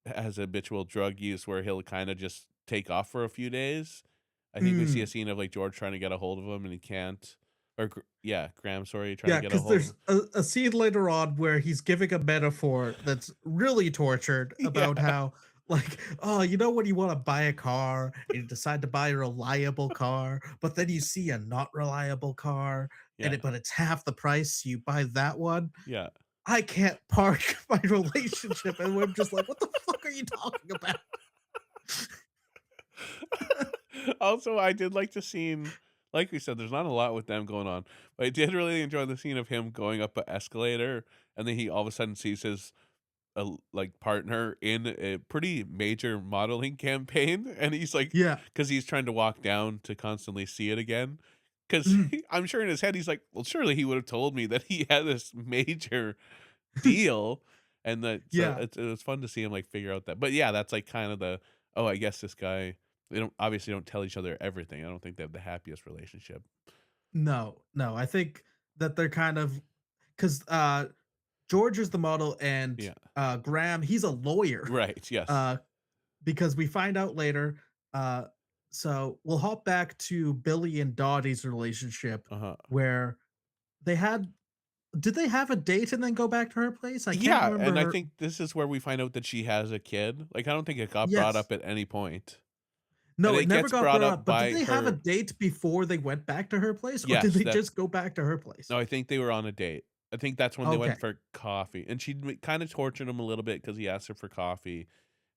S2: has habitual drug use where he'll kinda just take off for a few days. I think we see a
S1: Mm.
S2: scene of, like, George trying to get a hold of him and he can't or yeah, Graham, sorry, trying to
S1: Yeah,
S2: get a
S1: because
S2: hold of
S1: there's
S2: him.
S1: a scene later on where he's giving a metaphor that's really tortured
S2: Yeah,
S1: about how, like, oh, you know when you want to buy a car and you decide to buy a reliable car, but then you see a not reliable car and
S2: yeah,
S1: but it's half the price, so you buy that one.
S2: yeah.
S1: I can't park my relationship, and I'm just like, what the fuck are you talking about?
S2: Also, I did like the scene like we said, there's not a lot with them going on, but I did really enjoy the scene of him going up a escalator, and then he all of a sudden sees his like partner in a pretty major modeling campaign and he's like
S1: Yeah.
S2: because he's trying to walk down to constantly see it again because
S1: Mhm.
S2: I'm sure in his head he's like, well, surely he would have told me that he had this major deal and that so
S1: Yeah.
S2: it was fun to see him like figure out that. But yeah, that's like kind of the, oh, I guess this guy, they don't obviously don't tell each other everything. I don't think they have the happiest relationship.
S1: No, no, I think that they're kind of because George is the model and,
S2: Yeah,
S1: Graham, he's a lawyer,
S2: right, yes.
S1: uh, because we find out later, uh so we'll hop back to Billy and Dottie's relationship
S2: Uh-huh.
S1: where they had did they have a date and then go back to her place? I can't
S2: Yeah,
S1: remember
S2: and I
S1: her.
S2: think this is where we find out that she has a kid. Like, I don't think it got brought
S1: Yes.
S2: up at any point, and
S1: No, it
S2: it
S1: never
S2: gets
S1: got
S2: brought
S1: brought
S2: up
S1: up, but did
S2: by
S1: they have a
S2: her.
S1: date before they went back to her place, or did
S2: Yes,
S1: they
S2: that
S1: just go back to her place?
S2: no, I think they were on a date. I think that's when they
S1: Okay,
S2: went for coffee, and she kinda tortured him a little bit because he asked her for coffee,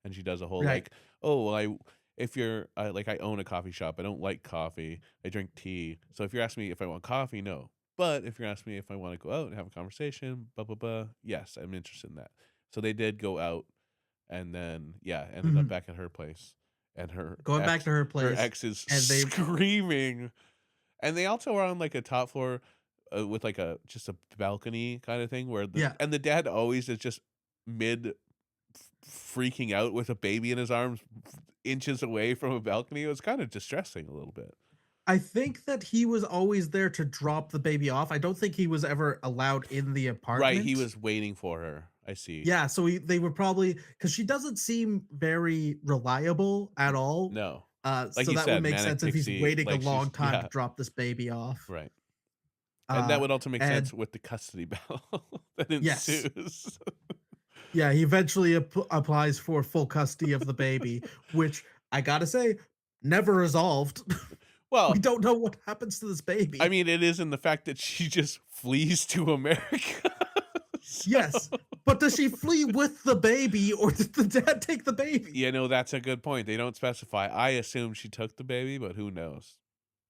S2: and she does a whole,
S1: right.
S2: like, "Oh, well, if you're like, I own a coffee shop, I don't like coffee, I drink tea, so if you're asking me if I want coffee, no. But if you're asking me if I wanna go out and have a conversation, blah, blah, blah, yes, I'm interested in that." So they did go out and then, yeah, ended up
S1: Mhm.
S2: back at her place, and
S1: Going back to
S2: her ex is
S1: and they
S2: screaming, and they also are on, like, a top floor, with, like, a just a balcony kinda thing where
S1: yeah.
S2: the dad always is just mid freaking out with a baby in his arms inches away from a balcony. It was kinda distressing a little bit.
S1: I think that he was always there to drop the baby off. I don't think he was ever allowed in the
S2: Right, he
S1: apartment.
S2: was waiting for her. I see.
S1: Yeah, so they were probably because she doesn't seem very reliable at all.
S2: No. Like
S1: So
S2: you
S1: that would
S2: said,
S1: make
S2: manic
S1: sense if he's
S2: pixie,
S1: waiting a
S2: like
S1: long
S2: she's
S1: time to
S2: yeah,
S1: drop this baby off.
S2: right. And that
S1: Uh,
S2: would also make
S1: and
S2: sense with the custody battle that
S1: yes,
S2: ensues.
S1: yeah, he eventually applies for full custody of the baby, which I gotta say, never resolved. We
S2: Well,
S1: don't know what happens to this
S2: I
S1: baby.
S2: mean, it is in the fact that she just flees to America. So,
S1: Yes, but does she flee with the baby, or did the dad take the baby?
S2: you know, that's a good point. They don't specify. I assume she took the baby, but who knows?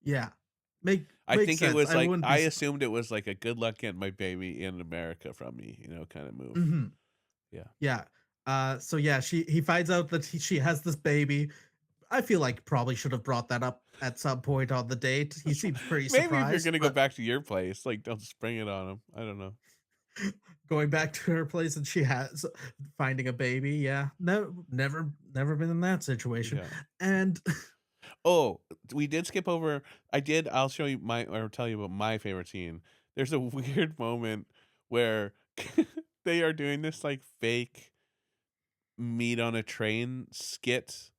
S1: Yeah,
S2: I
S1: makes
S2: think it
S1: sense.
S2: was
S1: I
S2: like
S1: wouldn't be
S2: I
S1: surprised.
S2: assumed it was like a good luck getting my baby in America from me, kind of move.
S1: Mhm.
S2: Yeah.
S1: Yeah. So yeah, he finds out that she has this baby. I feel like probably should have brought that up at some point on the date. He seems pretty
S2: Maybe if you're
S1: surprised,
S2: gonna go
S1: but
S2: back to your place, like don't spring it on him. I don't know.
S1: going back to her place and she has finding a baby. Yeah. No, never been in that situation.
S2: Yeah.
S1: And
S2: Oh, we did skip over. I'll show you my or tell you about my favorite scene. There's a weird moment where they are doing this like fake meet on a train skit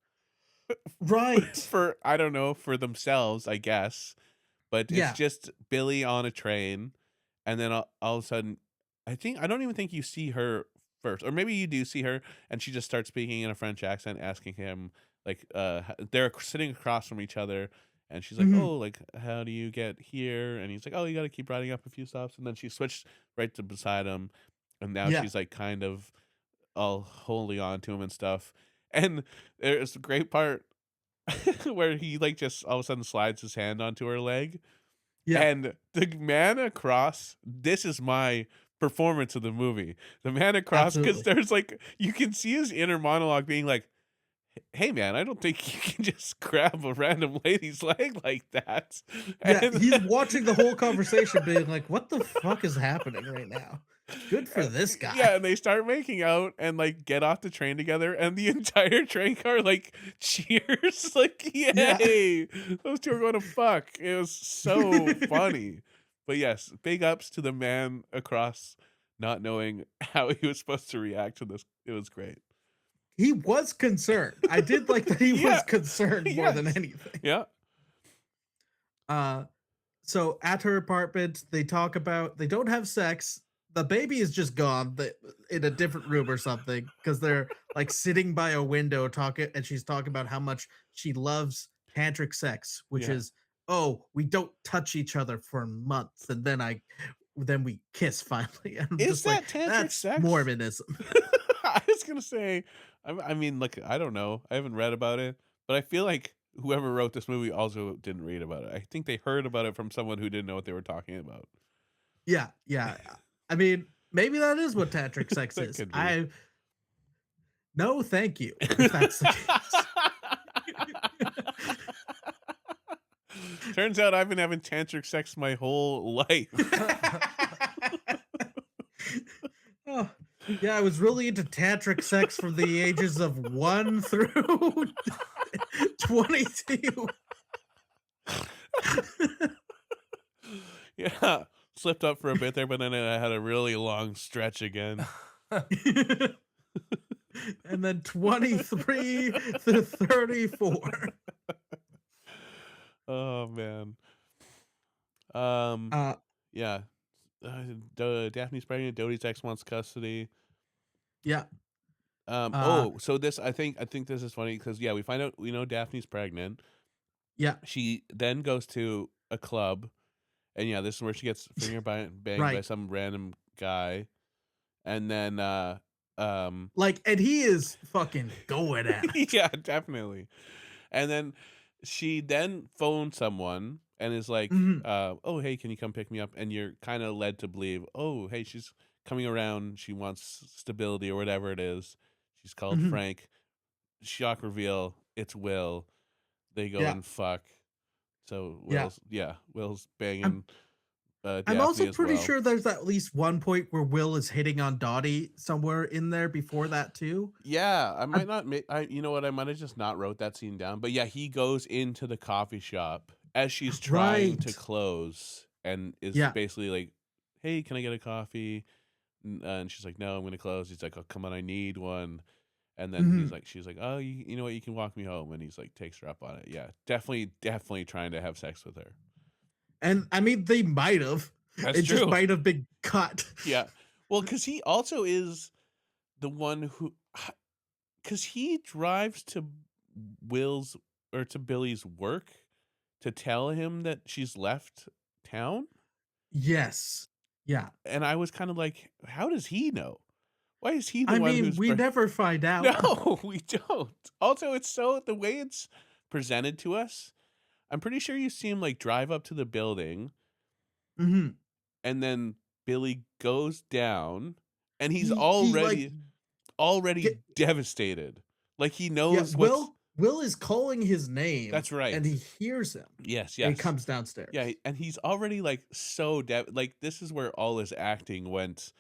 S1: Right.
S2: for I don't know, for themselves, I guess. But it's
S1: Yeah.
S2: just Billy on a train, and then all of a sudden, I don't even think you see her first, or maybe you do see her, and she just starts speaking in a French accent, asking him like, they're sitting across from each other, and she's like,
S1: Mhm.
S2: "Oh, like how do you get here?" And he's like, "Oh, you got to keep riding up a few stops," and then she switched right to beside him, and now
S1: Yeah.
S2: she's like kind of all holding on to him and stuff. And there's a great part where he like just all of a sudden slides his hand onto her leg,
S1: Yeah.
S2: and the man across, this is my performance of the movie. The man across, because
S1: Absolutely.
S2: there's like you can see his inner monologue being like, "Hey man, I don't think you can just grab a random lady's leg like that."
S1: Yeah,
S2: And
S1: he's watching the whole conversation being like, "What the fuck is happening right now? Good for this
S2: yeah,
S1: guy."
S2: and they start making out and like get off the train together, and the entire train car like cheers, like
S1: Yeah.
S2: yay, those two are going to fuck. It was so funny. But yes, big ups to the man across not knowing how he was supposed to react to this. It was great.
S1: He was concerned. I did like that he
S2: Yeah.
S1: was concerned more than
S2: Yes.
S1: anything.
S2: Yeah.
S1: Uh, so at her apartment, they don't have sex. The baby is just gone in a different room or something because they're like sitting by a window talking, and she's talking about how much she loves tantric sex, which
S2: Yeah.
S1: is, oh, we don't touch each other for months, and then we kiss finally. And I'm
S2: Is
S1: just like,
S2: that tantric
S1: that's
S2: sex?
S1: Mormonism.
S2: I was gonna say, I mean, like, I don't know. I haven't read about it, but I feel like whoever wrote this movie also didn't read about it. I think they heard about it from someone who didn't know what they were talking about.
S1: Yeah, yeah. I mean, maybe that is what tantric sex
S2: That
S1: is.
S2: could be.
S1: I No, thank you, if that's the case.
S2: Turns out I've been having tantric sex my whole life.
S1: Oh, yeah, I was really into tantric sex from the ages of 1 through 22.
S2: Yeah, slipped up for a bit there, but then I had a really long stretch again.
S1: And then 23 to 34.
S2: Oh man. Um,
S1: Uh,
S2: yeah. Daphne's pregnant. Dodie's ex wants custody.
S1: yeah, uh,
S2: So this, I think this is funny because yeah, we know Daphne's pregnant.
S1: yeah,
S2: She then goes to a club, and yeah, this is where she gets banged by
S1: right.
S2: some random guy, and then
S1: Like, and he is fucking going at it.
S2: yeah, definitely. And then she then phones someone and is like,
S1: Mhm,
S2: "Oh, hey, can you come pick me up?" And you're kind of led to believe, "Oh, hey, she's coming around. She wants stability or whatever it is." She's called
S1: mhm,
S2: Frank. Shock reveal, it's Will. They go
S1: yeah,
S2: and fuck. So
S1: yeah.
S2: Will's
S1: I'm
S2: banging
S1: I'm
S2: Daphne
S1: also
S2: as
S1: pretty
S2: well.
S1: sure there's at least one point where Will is hitting on Dottie somewhere in there before that too.
S2: Yeah, I
S1: I
S2: might not you know what, I might have just not wrote that scene down, but yeah, he goes into the coffee shop as she's trying to
S1: Right.
S2: close and is
S1: Yeah.
S2: basically like, "Hey, can I get a coffee?" And she's like, "No, I'm gonna close." He's like, "Oh, come on, I need one." And then
S1: Mhm.
S2: she's like, "Oh, you know what, you can walk me home." And he's like, takes her up on it. Yeah, definitely trying to have sex with her.
S1: And I mean, they might have.
S2: That's
S1: It just
S2: true.
S1: might have been cut.
S2: Yeah. Well, because he also is the one who, because he drives to Will's or to Billy's work to tell him that she's left town.
S1: Yes. Yeah.
S2: And I was kind of like, how does he know? Why is he the
S1: I
S2: one
S1: mean,
S2: who's
S1: we never find out.
S2: No, we don't. Also, it's so the way it's presented to us, I'm pretty sure you see him like drive up to the building,
S1: Mhm.
S2: and then Billy goes down, and he's
S1: He like
S2: already
S1: get
S2: devastated. Like he
S1: yeah,
S2: knows what's
S1: Will is calling his name
S2: that's
S1: and
S2: right.
S1: he hears him.
S2: Yes,
S1: And he
S2: yes.
S1: comes
S2: Yeah,
S1: downstairs.
S2: and he's already like so like this is where all his acting went,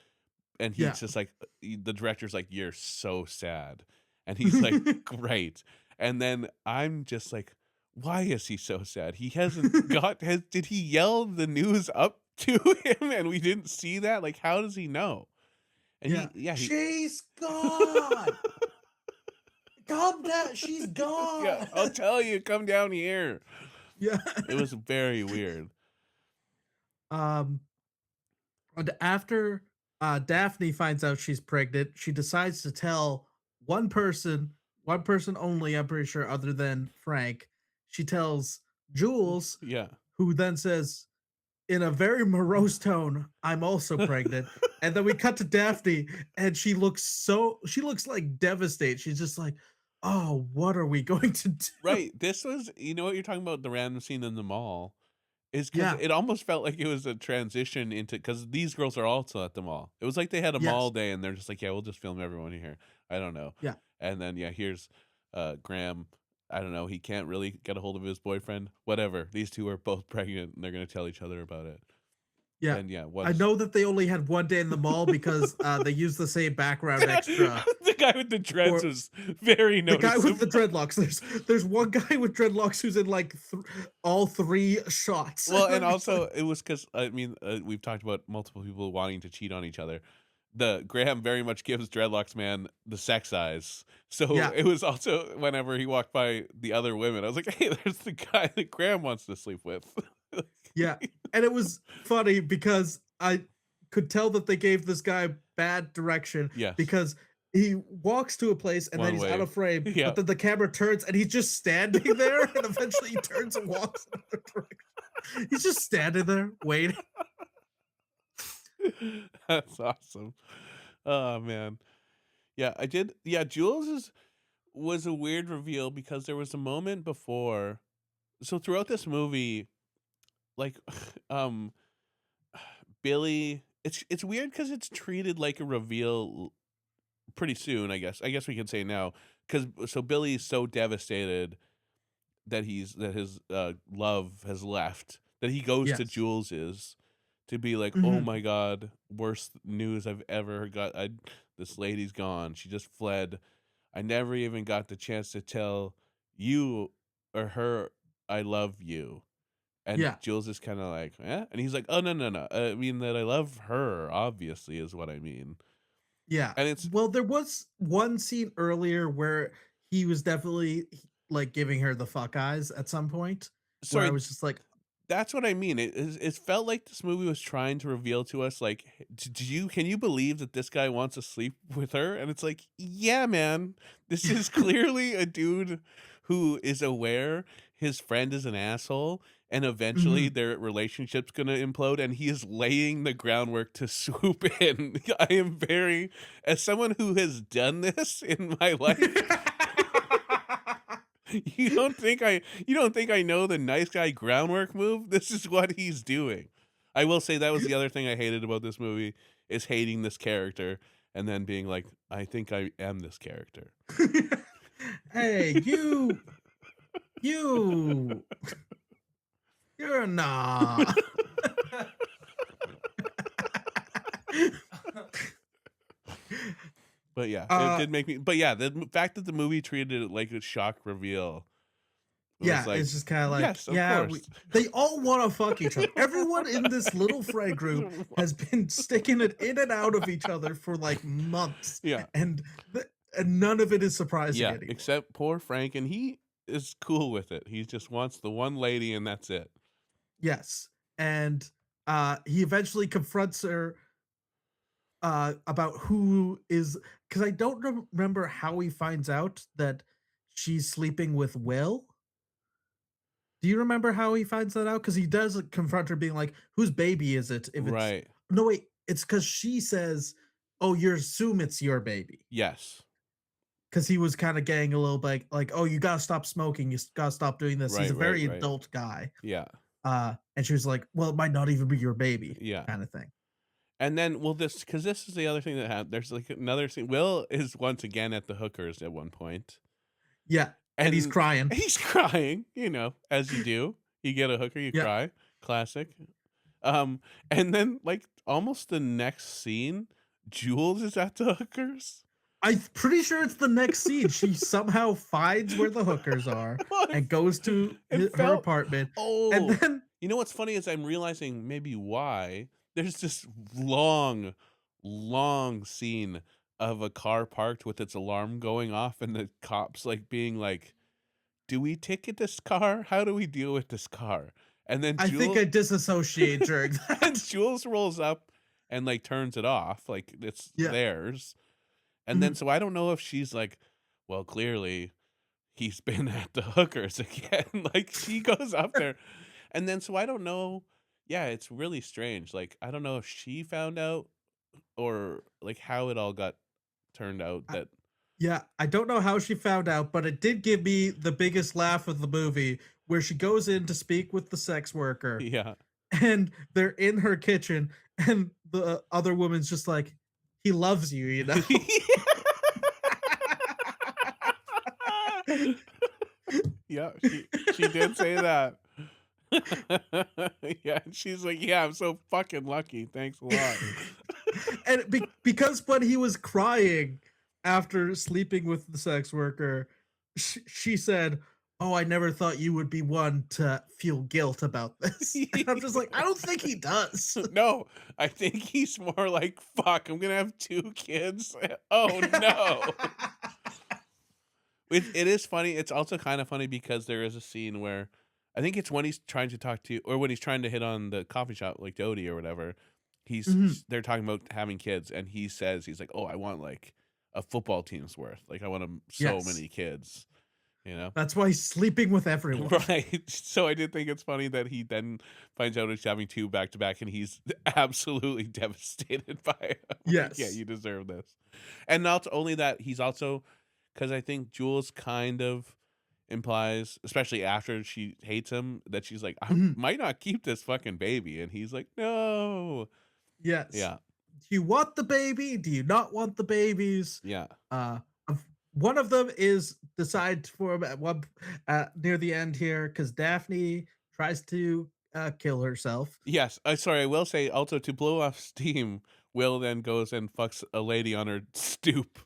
S2: and
S1: Yeah.
S2: he's just like the director's like, "You're so sad," and he's like, "Great," and then I'm just like, "Why is he so sad? He hasn't did he yell the news up to him and we didn't see that? Like, how does he know?" And
S1: Yeah.
S2: he, yeah, he
S1: She's gone. come down. She's
S2: Yeah,
S1: gone.
S2: I'll tell you, come down here.
S1: Yeah.
S2: It was very weird.
S1: Um, and after Daphne finds out she's pregnant, she decides to tell one person only, I'm pretty sure, other than Frank. She tells Jules,
S2: Yeah.
S1: who then says, in a very morose tone, I'm also pregnant. And then we cut to Daphne, and she looks like devastated. She's just like, oh, what are we going to do?
S2: Right. This was, you know what you're talking about, the random scene in the mall, is because
S1: Yeah.
S2: it almost felt like it was a transition into, because these girls are also at the mall. It was like they had a mall
S1: Yes.
S2: day and they're just like, yeah, we'll just film everyone here. I don't know.
S1: Yeah.
S2: And then, yeah, here's Graham. I don't know. He can't really get a hold of his boyfriend. Whatever. These two are both pregnant and they're going to tell each other about it.
S1: Yeah.
S2: And yeah,
S1: I
S2: once
S1: know that they only had one day in the mall because they used the same background extra.
S2: the guy with the dreads
S1: Or
S2: was very
S1: the guy with
S2: noticeable.
S1: the dreadlocks. There's one guy with dreadlocks who's in like all three shots.
S2: Well,
S1: And
S2: and
S1: I'm just like,
S2: also it was because I mean we've talked about multiple people wanting to cheat on each other. The Graham very much gives Dreadlocks man the sex eyes. So
S1: yeah,
S2: it was also whenever he walked by the other women, I was like, hey, there's the guy that Graham wants to sleep with.
S1: yeah. And it was funny because I could tell that they gave this guy bad direction
S2: Yes,
S1: because he walks to a place and then
S2: one
S1: he's out
S2: way.
S1: of frame,
S2: Yeah,
S1: but then the camera turns and he's just standing there, and eventually he turns and walks in another direction. He's just standing there waiting.
S2: that's awesome. Oh man, yeah, I did. Yeah, was a weird reveal because there was a moment before. So throughout this movie, like, um, Billy, it's weird because it's treated like a reveal pretty soon. I guess we can say now because so Billy's so devastated that his love has left that he goes to
S1: Yes.
S2: Jules's to be like, oh
S1: Mhm.
S2: my god, worst news I've ever got. This lady's gone. She just fled. I never even got the chance to tell you or her I love you. And
S1: Yeah.
S2: Jules is kind of like, eh? And he's like, oh, no, no, no. I mean, that I love her, obviously, is what I mean.
S1: Yeah.
S2: And it's,
S1: Well, there was one scene earlier where he was definitely like giving her the fuck eyes at some point where I
S2: sorry,
S1: was just like,
S2: that's what I mean. It felt like this movie was trying to reveal to us, like, can you believe that this guy wants to sleep with her? And it's like, yeah, man, this is clearly a dude who is aware his friend is an asshole, and eventually
S1: mhm.
S2: their relationship's gonna implode, and he is laying the groundwork to swoop in. I am very, as someone who has done this in my life, you don't think I know the nice guy groundwork move? This is what he's doing. I will say that was the other thing I hated about this movie is hating this character and then being like, I think I am this character.
S1: Hey, you, you're nah.
S2: But yeah, it
S1: uh,
S2: did make me. But yeah, fact that the movie treated it like a shock reveal was
S1: yeah,
S2: like,
S1: it's just kind of like,
S2: yes, of
S1: yeah,
S2: course.
S1: they all want to fuck each other. Everyone in this little friend group has been sticking it in and out of each other for like months,
S2: Yeah,
S1: and and none of it is surprising
S2: yeah.
S1: anymore.
S2: Except poor Frank, and he is cool with it. He just wants the one lady, and that's it.
S1: Yes, and he eventually confronts her about who is, because I don't remember how he finds out that she's sleeping with Will. Do you remember how he finds that out? Because he does confront her, being like, "Whose baby is it?" If it's
S2: Right.
S1: no, wait, it's because she says, "Oh, you assume it's your baby."
S2: Yes.
S1: Because he was kind of getting a little bit like, "Oh, you gotta stop smoking. You gotta stop doing this." He's
S2: Right.
S1: a
S2: Right.
S1: very
S2: Right.
S1: adult guy.
S2: Yeah.
S1: And she was like, "Well, it might not even be your baby,"
S2: Yeah.
S1: kind of thing.
S2: And then, well, because this is the other thing that happened. There's like another scene. Will is once again at the hookers at one point,
S1: Yeah, and he's
S2: and
S1: crying.
S2: he's crying. As you do. You get a hooker, you
S1: Yeah,
S2: cry. Classic. Um, and then like almost the next scene, Jules is at the hookers.
S1: I'm pretty sure it's the next scene. She somehow finds where the hookers are
S2: Well,
S1: and goes to
S2: it
S1: her
S2: felt.
S1: apartment, and
S2: Oh,
S1: then
S2: you know what's funny is I'm realizing maybe why there's this long, long scene of a car parked with its alarm going off and the cops like being like, "Do we ticket this car? How do we deal with this car?" And then
S1: I think I
S2: Jules
S1: disassociate during
S2: and
S1: that.
S2: Jules rolls up and like turns it off like it's
S1: Yeah.
S2: theirs. And then
S1: Mhm.
S2: so I don't know if she's like, "Well, clearly he's been at the hookers again." Like she goes up there. And then so I don't know. Yeah, it's really strange. Like I don't know if she found out or like how it all got turned out
S1: I
S2: that
S1: Yeah, I don't know how she found out, but it did give me the biggest laugh of the movie where she goes in to speak with the sex worker
S2: yeah.
S1: and they're in her kitchen and the other woman's just like, "He loves you, you know?"
S2: Yeah, she did say that. Yeah, and she's like, "Yeah, I'm so fucking lucky. Thanks a lot."
S1: And because when he was crying after sleeping with the sex worker, she said, "Oh, I never thought you would be one to feel guilt about this." And I'm just like, I don't think he does.
S2: No, I think he's more like, "Fuck, I'm gonna have 2 kids. Oh, no." It is funny. It's also kind of funny because there is a scene where I think it's when he's trying to talk to or when he's trying to hit on the coffee shop, like Dodie or whatever.
S1: Mhm.
S2: They're talking about having kids, and he says he's like, "Oh, I want like a football team's worth. Like I want so
S1: Yes.
S2: many kids." You know,
S1: That's why he's sleeping with everyone.
S2: right? So I did think it's funny that he then finds out he's having 2 back to back, and he's absolutely devastated by it. I'm like, yeah,
S1: Yes.
S2: you deserve this. And not only that, he's also because I think Jules kind of implies, especially after she hates him, that she's like, "I
S1: Mhm.
S2: might not keep this fucking baby," and he's like, "No."
S1: Yes.
S2: Yeah,
S1: Do you want the baby? Do you not want the babies?
S2: yeah.
S1: Uh, one of them is decide for him at one near the end here because Daphne tries to kill herself.
S2: Yes, sorry, I will say also to blow off steam, Will then goes and fucks a lady on her stoop.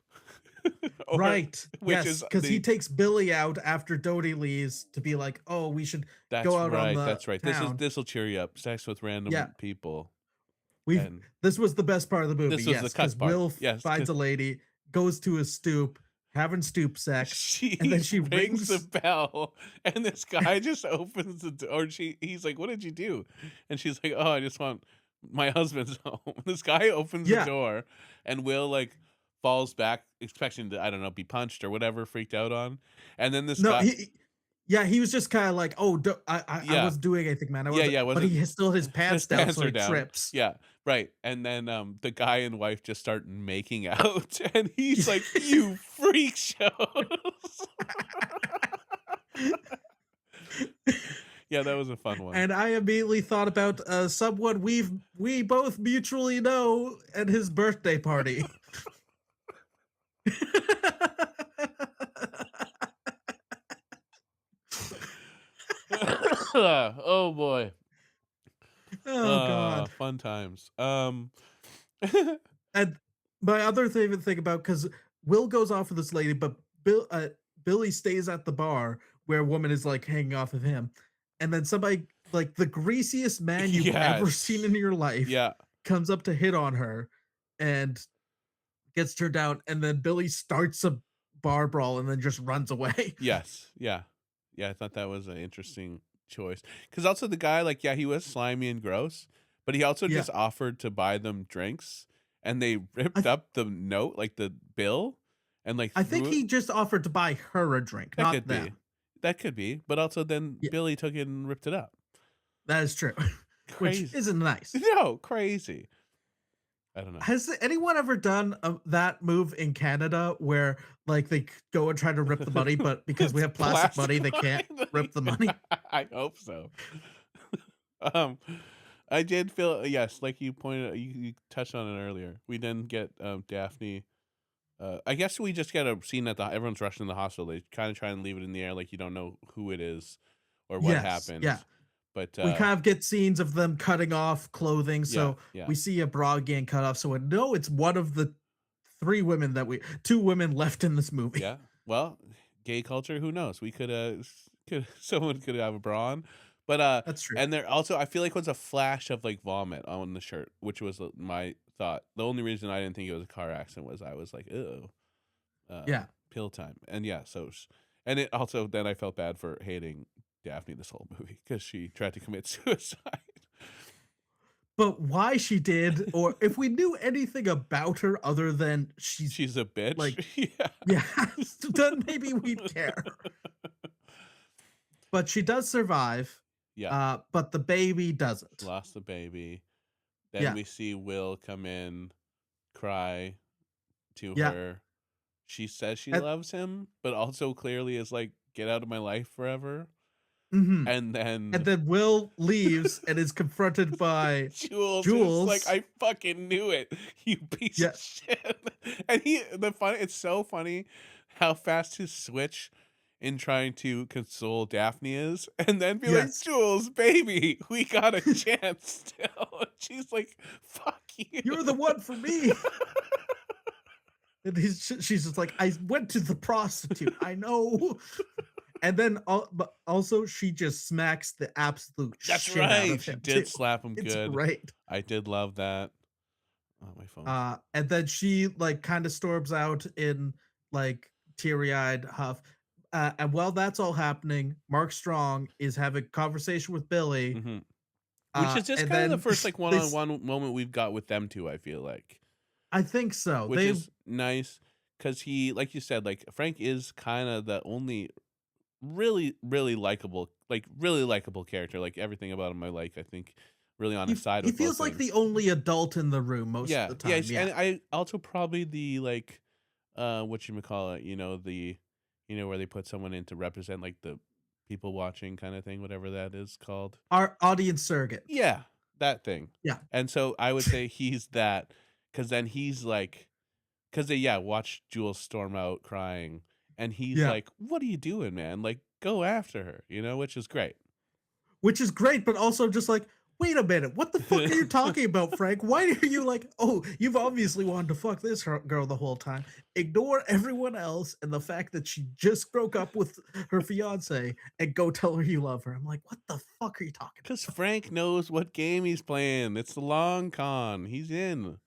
S2: Or
S1: Right.
S2: which
S1: Yes,
S2: is
S1: because he
S2: the
S1: takes Billy out after Dodie leaves to be like, oh, we should go out on the
S2: that's right.
S1: town.
S2: This'll cheer you up. Sex with
S1: Yeah,
S2: random people,
S1: we've
S2: and
S1: this was the best part of the movie.
S2: this was the
S1: Yes, because
S2: cut part.
S1: Will
S2: Yes,
S1: finds
S2: because
S1: a lady, goes to a stoop, having stoop sex, and
S2: she
S1: then she
S2: rings the
S1: rings.
S2: bell, and this guy just opens the door. He's like, "What did you do?" And she's like, "Oh, I just want my husband's home." This guy opens the
S1: Yeah,
S2: door, and Will like falls back, expecting to I don't know be punched or whatever, freaked out on, and then this
S1: no,
S2: guy,
S1: yeah, he was just kind of like, oh, I
S2: yeah,
S1: wasn't doing anything, man. I
S2: yeah,
S1: wasn't,
S2: yeah,
S1: but
S2: wasn't
S1: he still had his
S2: his
S1: pants down,
S2: pants
S1: so
S2: are
S1: he
S2: down,
S1: trips.
S2: yeah, right, and then the guy and wife just start making out, and he's like, "You freak shows." Yeah, that was a fun one.
S1: And I immediately thought about someone we both mutually know at his birthday party.
S2: Oh boy.
S1: Oh God.
S2: Fun times.
S1: And my other favorite thing about because Will goes off with this lady, but Billy stays at the bar where a woman is like hanging off of him, and then somebody like the greasiest man you've ever seen
S2: Yes.
S1: in your life
S2: Yeah.
S1: comes up to hit on her and gets turned down, and then Billy starts a bar brawl and then just runs away.
S2: Yes. Yeah. Yeah, I thought that was an interesting choice. Because also the guy, like, yeah, he was slimy and gross, but he also
S1: Yeah,
S2: just offered to buy them drinks, and they
S1: I
S2: ripped
S1: th-
S2: up the note, like the bill, and like
S1: I think
S2: threw it.
S1: he just offered to buy her a drink,
S2: That
S1: not
S2: could be.
S1: them.
S2: That could be. But also then
S1: Yeah,
S2: Billy took it and ripped it up.
S1: that is true, which
S2: Crazy.
S1: isn't nice.
S2: No, crazy. I don't know.
S1: Has anyone ever done that move in Canada where like they go and try to rip the money, but because we
S2: It's
S1: have plastic
S2: plastic
S1: money, they can't
S2: money.
S1: rip the money?
S2: I hope so. Um, I did feel yes, like you pointed you touched on it earlier. We then get, Daphne I guess we just get a scene that everyone's rushing to the hospital. They kinda try and leave it in the air like you don't know who it is or what
S1: Yes, yeah.
S2: happened. But,
S1: We kind of get scenes of them cutting off clothing,
S2: yeah,
S1: so
S2: yeah,
S1: we see a bra getting cut off. So we know it's one of the two women left in this movie.
S2: yeah. Well, gay culture, who knows? We could someone could have a bra on. But,
S1: That's true.
S2: and there also I feel like was a flash of, like, vomit on the shirt, which was, my thought the only reason I didn't think it was a car accident was I was like, "Ew,
S1: Yeah.
S2: pill time." And yeah, and it also then I felt bad for hating Daphne this whole movie because she tried to commit suicide.
S1: But why she did, or if we knew anything about her other than she's
S2: She's a bitch.
S1: like,
S2: Yeah.
S1: yeah, then maybe we'd care. But she does survive,
S2: Yeah.
S1: but the baby
S2: She
S1: doesn't.
S2: lost the baby. Then
S1: Yeah,
S2: we see Will come in, cry to
S1: yeah.
S2: her. She says she
S1: And,
S2: loves him, but also clearly is like, get out of my life forever.
S1: mhm.
S2: And
S1: And
S2: then
S1: then Will leaves and is confronted by
S2: Jules is like,
S1: Jules.
S2: I fucking knew it, you piece
S1: Yeah,
S2: of shit. And it's so funny how fast his switch in trying to console Daphne is, and then be like,
S1: yes.
S2: Jules, baby, we got a chance still. And she's like, fuck you.
S1: You're the one for me. And she's just like, I went to the prostitute. I know. And then, but also, she just smacks the absolute
S2: That's
S1: shit out
S2: right.
S1: of
S2: She
S1: him too.
S2: did slap him
S1: It's
S2: good.
S1: great.
S2: I did love that. Oh, my phone's
S1: And then she like kind of storms out in like teary-eyed huff. And while that's all happening, Mark Strong is having a conversation with Billy.
S2: hmm which is just
S1: And
S2: kind of the
S1: then
S2: first like
S1: this,
S2: one-on-one moment we've got with them two, I feel like.
S1: I think so.
S2: Which
S1: They've
S2: is nice because he, like you said, like Frank is kind of the only really likable character. Like everything about him, I think, really on his side
S1: he
S2: with
S1: feels
S2: both of
S1: like
S2: them.
S1: the only adult in the room most of
S2: Yeah,
S1: the
S2: yeah,
S1: time. Yeah.
S2: and I also probably the like, what you call it, where they put someone in to represent like the people watching kind of thing, whatever that is called.
S1: Our audience surrogate.
S2: Yeah, that thing.
S1: Yeah.
S2: And so I would say he's that, because then he's like, because they watch Jules storm out crying, and he's
S1: Yeah.
S2: like, "What are you doing, man? Like, go after her," which is great.
S1: Which is great, but also just like, wait a minute, what the fuck are you talking about, Frank? Why are you like, oh, you've obviously wanted to fuck this girl the whole time. Ignore everyone else and the fact that she just broke up with her fiance and go tell her you love her. I'm like, what the fuck are you talking
S2: Because
S1: about?
S2: Frank knows what game he's playing. It's the long con. He's in.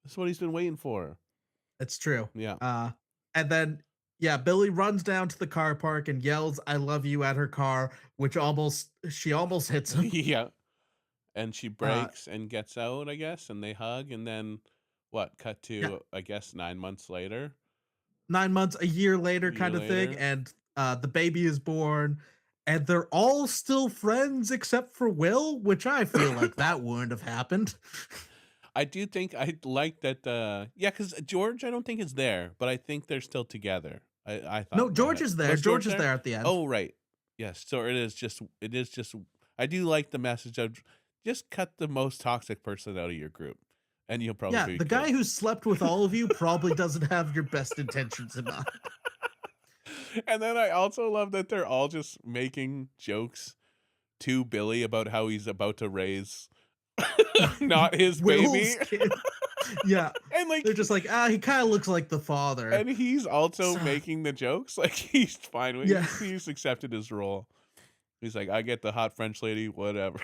S2: That's what he's been waiting for.
S1: It's true.
S2: Yeah.
S1: And then yeah, Billy runs down to the car park and yells, I love you at her car, which she almost hits him.
S2: Yeah. And she
S1: Uh
S2: breaks and gets out, I guess, and they hug, and then what? Cut
S1: yeah,
S2: to, I guess, 9 months later.
S1: 9 months, a year later,
S2: A year
S1: kind of thing,
S2: later.
S1: and the baby is born, and they're all still friends except for Will, which I feel like that wouldn't have happened.
S2: I do think I like that. Yeah, because George, I don't think is there, but I think they're still together. I thought
S1: No,
S2: in my
S1: George
S2: head.
S1: is there.
S2: Was
S1: George
S2: George
S1: is
S2: there?
S1: there at the end.
S2: Oh, right. Yes. So it is just. It is just. I do like the message of just cut the most toxic person out of your group, and you'll probably
S1: Yeah,
S2: be
S1: the
S2: good.
S1: guy who slept with all of you probably doesn't have your best intentions in mind.
S2: And then I also love that they're all just making jokes to Billy about how he's about to raise not his baby.
S1: Will's kid. Yeah,
S2: And
S1: they're
S2: like,
S1: just like, he kind of looks like the father.
S2: and he's also
S1: So,
S2: making the jokes. Like he's fine with
S1: yeah.
S2: he's accepted his role. He's like, I get the hot French lady, whatever.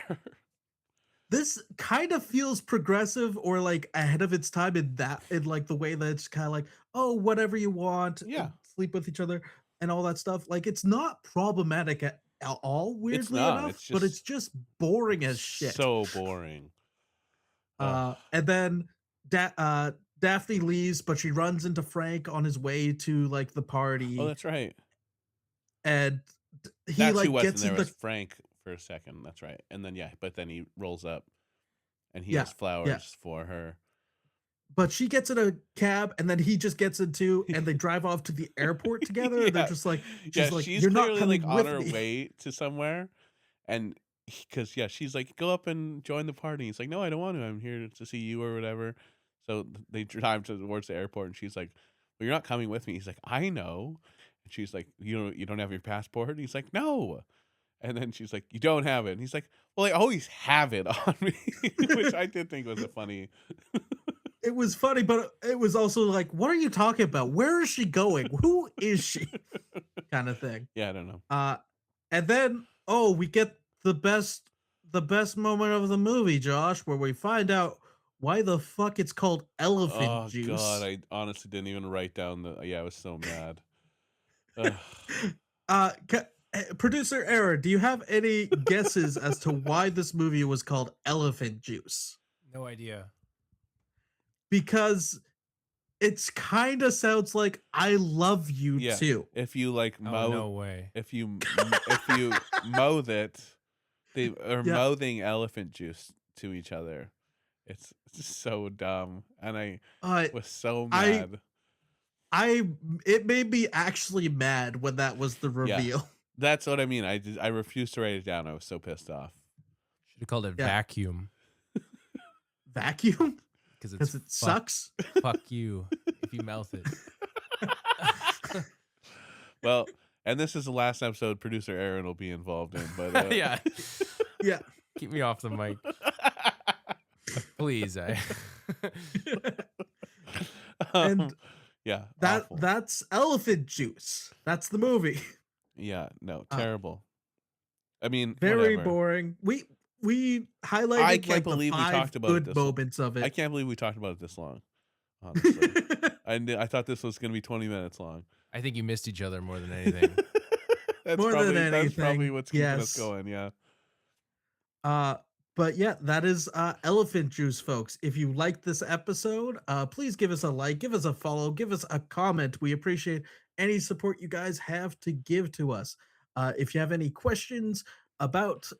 S1: This kind of feels progressive or like ahead of its time in like the way that it's kind of like, oh, whatever you want,
S2: Yeah.
S1: sleep with each other and all that stuff. Like it's not problematic at all,
S2: It's
S1: weirdly
S2: not.
S1: enough,
S2: It's
S1: but it's
S2: just
S1: just boring as shit.
S2: so boring. Ugh.
S1: And then Daphne leaves, but she runs into Frank on his way to like the
S2: Oh,
S1: party,
S2: that's right.
S1: and he
S2: That's who
S1: like
S2: wasn't
S1: gets
S2: there
S1: in
S2: was
S1: the
S2: Frank for a second. That's right. And then but then he rolls up and he
S1: yeah
S2: has
S1: yeah.
S2: flowers for her.
S1: But she gets in a cab, and then he just gets into, and they drive off to the airport together. And they're
S2: Yeah.
S1: just like,
S2: Yeah,
S1: she's like,
S2: she's
S1: "You're not
S2: clearly like
S1: coming
S2: on
S1: with
S2: her
S1: me."
S2: way to somewhere, and because she's like, go up and join the party. He's like, no, I don't want to. I'm here to see you or whatever. So they drive towards the airport, and she's like, well, you're not coming with me. He's like, I know. And she's like, you don't have your passport? And he's like, no. And then she's like, you don't have it. And he's like, well, I always have it on me, which I did think was a funny.
S1: It was funny, but it was also like, "What are you talking about? Where is she going? Who is she?" kind of thing.
S2: Yeah, I don't know.
S1: And then we get the best moment of the movie, Josh, where we find out why the fuck it's called elephant
S2: Oh god,
S1: juice.
S2: I honestly didn't even write down the. Yeah, I was so mad. Ugh.
S1: Producer Aaron, do you have any guesses as to why this movie was called Elephant Juice?
S3: No idea.
S1: Because it's kind of sounds like I love you
S2: Yeah,
S1: too.
S2: if you like
S3: Oh, no way.
S2: if you mouth it, they are
S1: Yeah.
S2: mouthing elephant juice to each other. It's just so dumb, and I
S1: Uh,
S2: was so
S1: I
S2: mad.
S1: it made me actually mad when that was the
S2: Yeah,
S1: reveal.
S2: that's what I mean. I refused to write it down. I was so pissed off.
S3: Should have called it
S1: Yeah.
S3: vacuum
S1: Vacuum?
S3: because
S1: Because it sucks.
S3: fuck you if you mouth it.
S2: Well, and this is the last episode producer Aaron will be involved in, but
S3: Yeah.
S1: Yeah.
S3: Keep me off the mic, please.
S1: And
S2: yeah, awful.
S1: that's Elephant Juice. That's the movie.
S2: Yeah, no, terrible. I mean,
S1: Very
S2: whatever.
S1: boring. We highlighted
S2: I can't
S1: like
S2: believe
S1: the
S2: we
S1: 5
S2: talked about it
S1: good
S2: this
S1: moments of
S2: I
S1: it.
S2: can't believe we talked about it this long. Honestly, I thought this was going to be 20 minutes long.
S3: I think you missed each other more than anything.
S2: That's
S1: More than
S2: that's probably
S1: anything,
S2: what's keeping us
S1: yes.
S2: going. Yeah.
S1: But yeah, that is Elephant Juice, folks. If you like this episode, please give us a like, give us a follow, give us a comment. We appreciate any support you guys have to give to us. If you have any questions about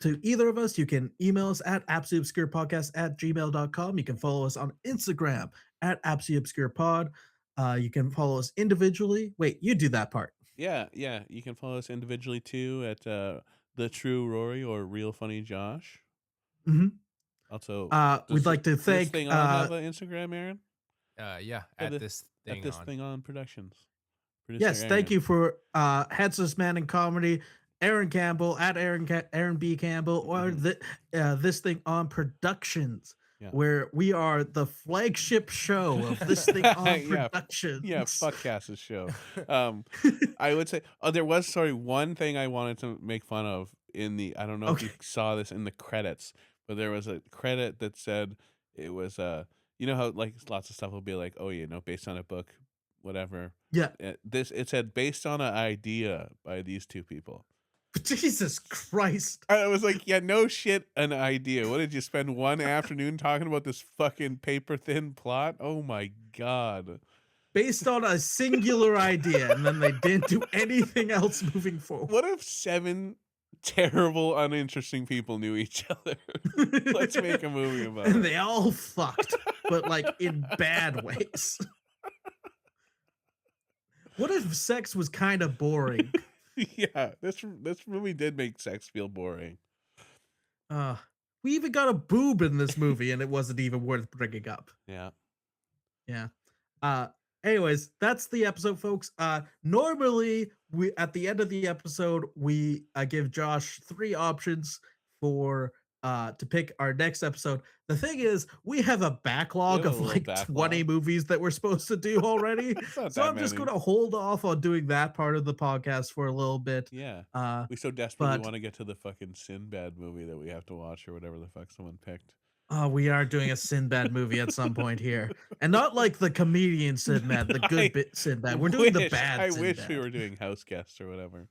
S1: to either of us, you can email us at absolutelyobscurepodcast@gmail.com. You can follow us on Instagram at absolutelyobscurepod. You can follow us individually. Wait, you do that part.
S2: Yeah, yeah. You can follow us individually too at the True Rory or Real Funny Josh.
S1: Mhm.
S2: Also,
S1: We'd like to
S2: this
S1: thank
S2: thing on have an Instagram, Aaron?
S3: Yeah, at this thing
S2: At this
S3: on.
S2: thing on Productions. Producer
S1: yes, thank
S2: Aaron.
S1: you for Headless Man in Comedy, Aaron Campbell at Aaron B. Campbell, or this thing on Productions,
S2: Yeah.
S1: where we are the flagship show of this thing on Productions.
S2: Yeah, fuck Cass's show. I would say there was one thing I wanted to make fun of in the I don't know if you saw this in the credits, but there was a credit that said it was you know how like lots of stuff will be like, oh, you know, based on a book, whatever.
S1: Yeah.
S2: It said based on an idea by these two people.
S1: Jesus Christ.
S2: I was like, yeah, no shit, an idea. What did you spend one afternoon talking about this fucking paper thin plot? Oh my god.
S1: Based on a singular idea, and then they didn't do anything else moving forward.
S2: What if 7 terrible, uninteresting people knew each other? Let's make a movie about it.
S1: And they all fucked, but like in bad ways. What if sex was kind of boring?
S2: Yeah, this movie did make sex feel boring.
S1: We even got a boob in this movie, and it wasn't even worth bringing up.
S2: Yeah.
S1: Yeah. Anyways, that's the episode, folks. Normally, we at the end of the episode, we give Josh 3 options for to pick our next episode. The thing is, we have a backlog of like 20 movies that we're supposed to do already. So I'm just going to hold off on doing that part of the podcast for a little bit.
S2: Yeah. We so desperately want to get to the fucking Sinbad movie that we have to watch or whatever the fuck someone picked.
S1: We are doing a Sinbad movie at some point here. And not like the comedian Sinbad, the good bit Sinbad. We're doing the bad Sinbad.
S2: I wish we were doing House Guests or whatever.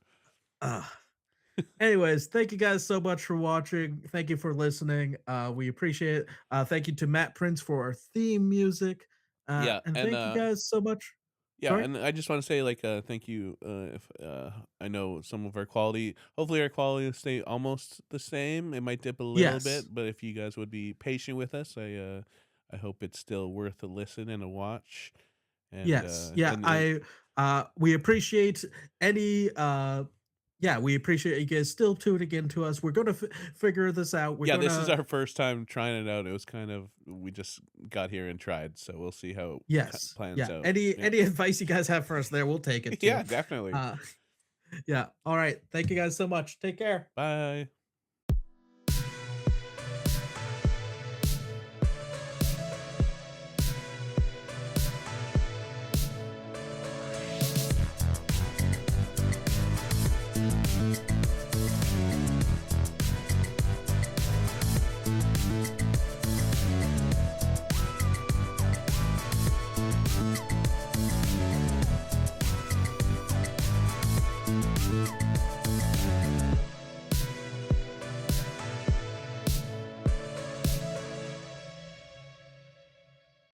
S1: Anyways, thank you guys so much for watching. Thank you for listening. We appreciate it. Thank you to Matt Prince for our theme music. And thank you guys so much.
S2: Yeah,
S1: Sorry?
S2: and I just want to say, like, thank you. If I know some of our quality, hopefully our quality will stay almost the same. It might dip a little bit, but if you guys would be patient with us, I hope it's still worth a listen and a watch. And,
S1: we appreciate any. We appreciate you guys still tuning in to us. We're gonna figure this out.
S2: This is our first time trying it out. It was kind of we just got here and tried, so we'll see how it plans out.
S1: Any advice you guys have for us there, we'll take it.
S2: Yeah, definitely.
S1: All right. Thank you guys so much. Take care.
S2: Bye.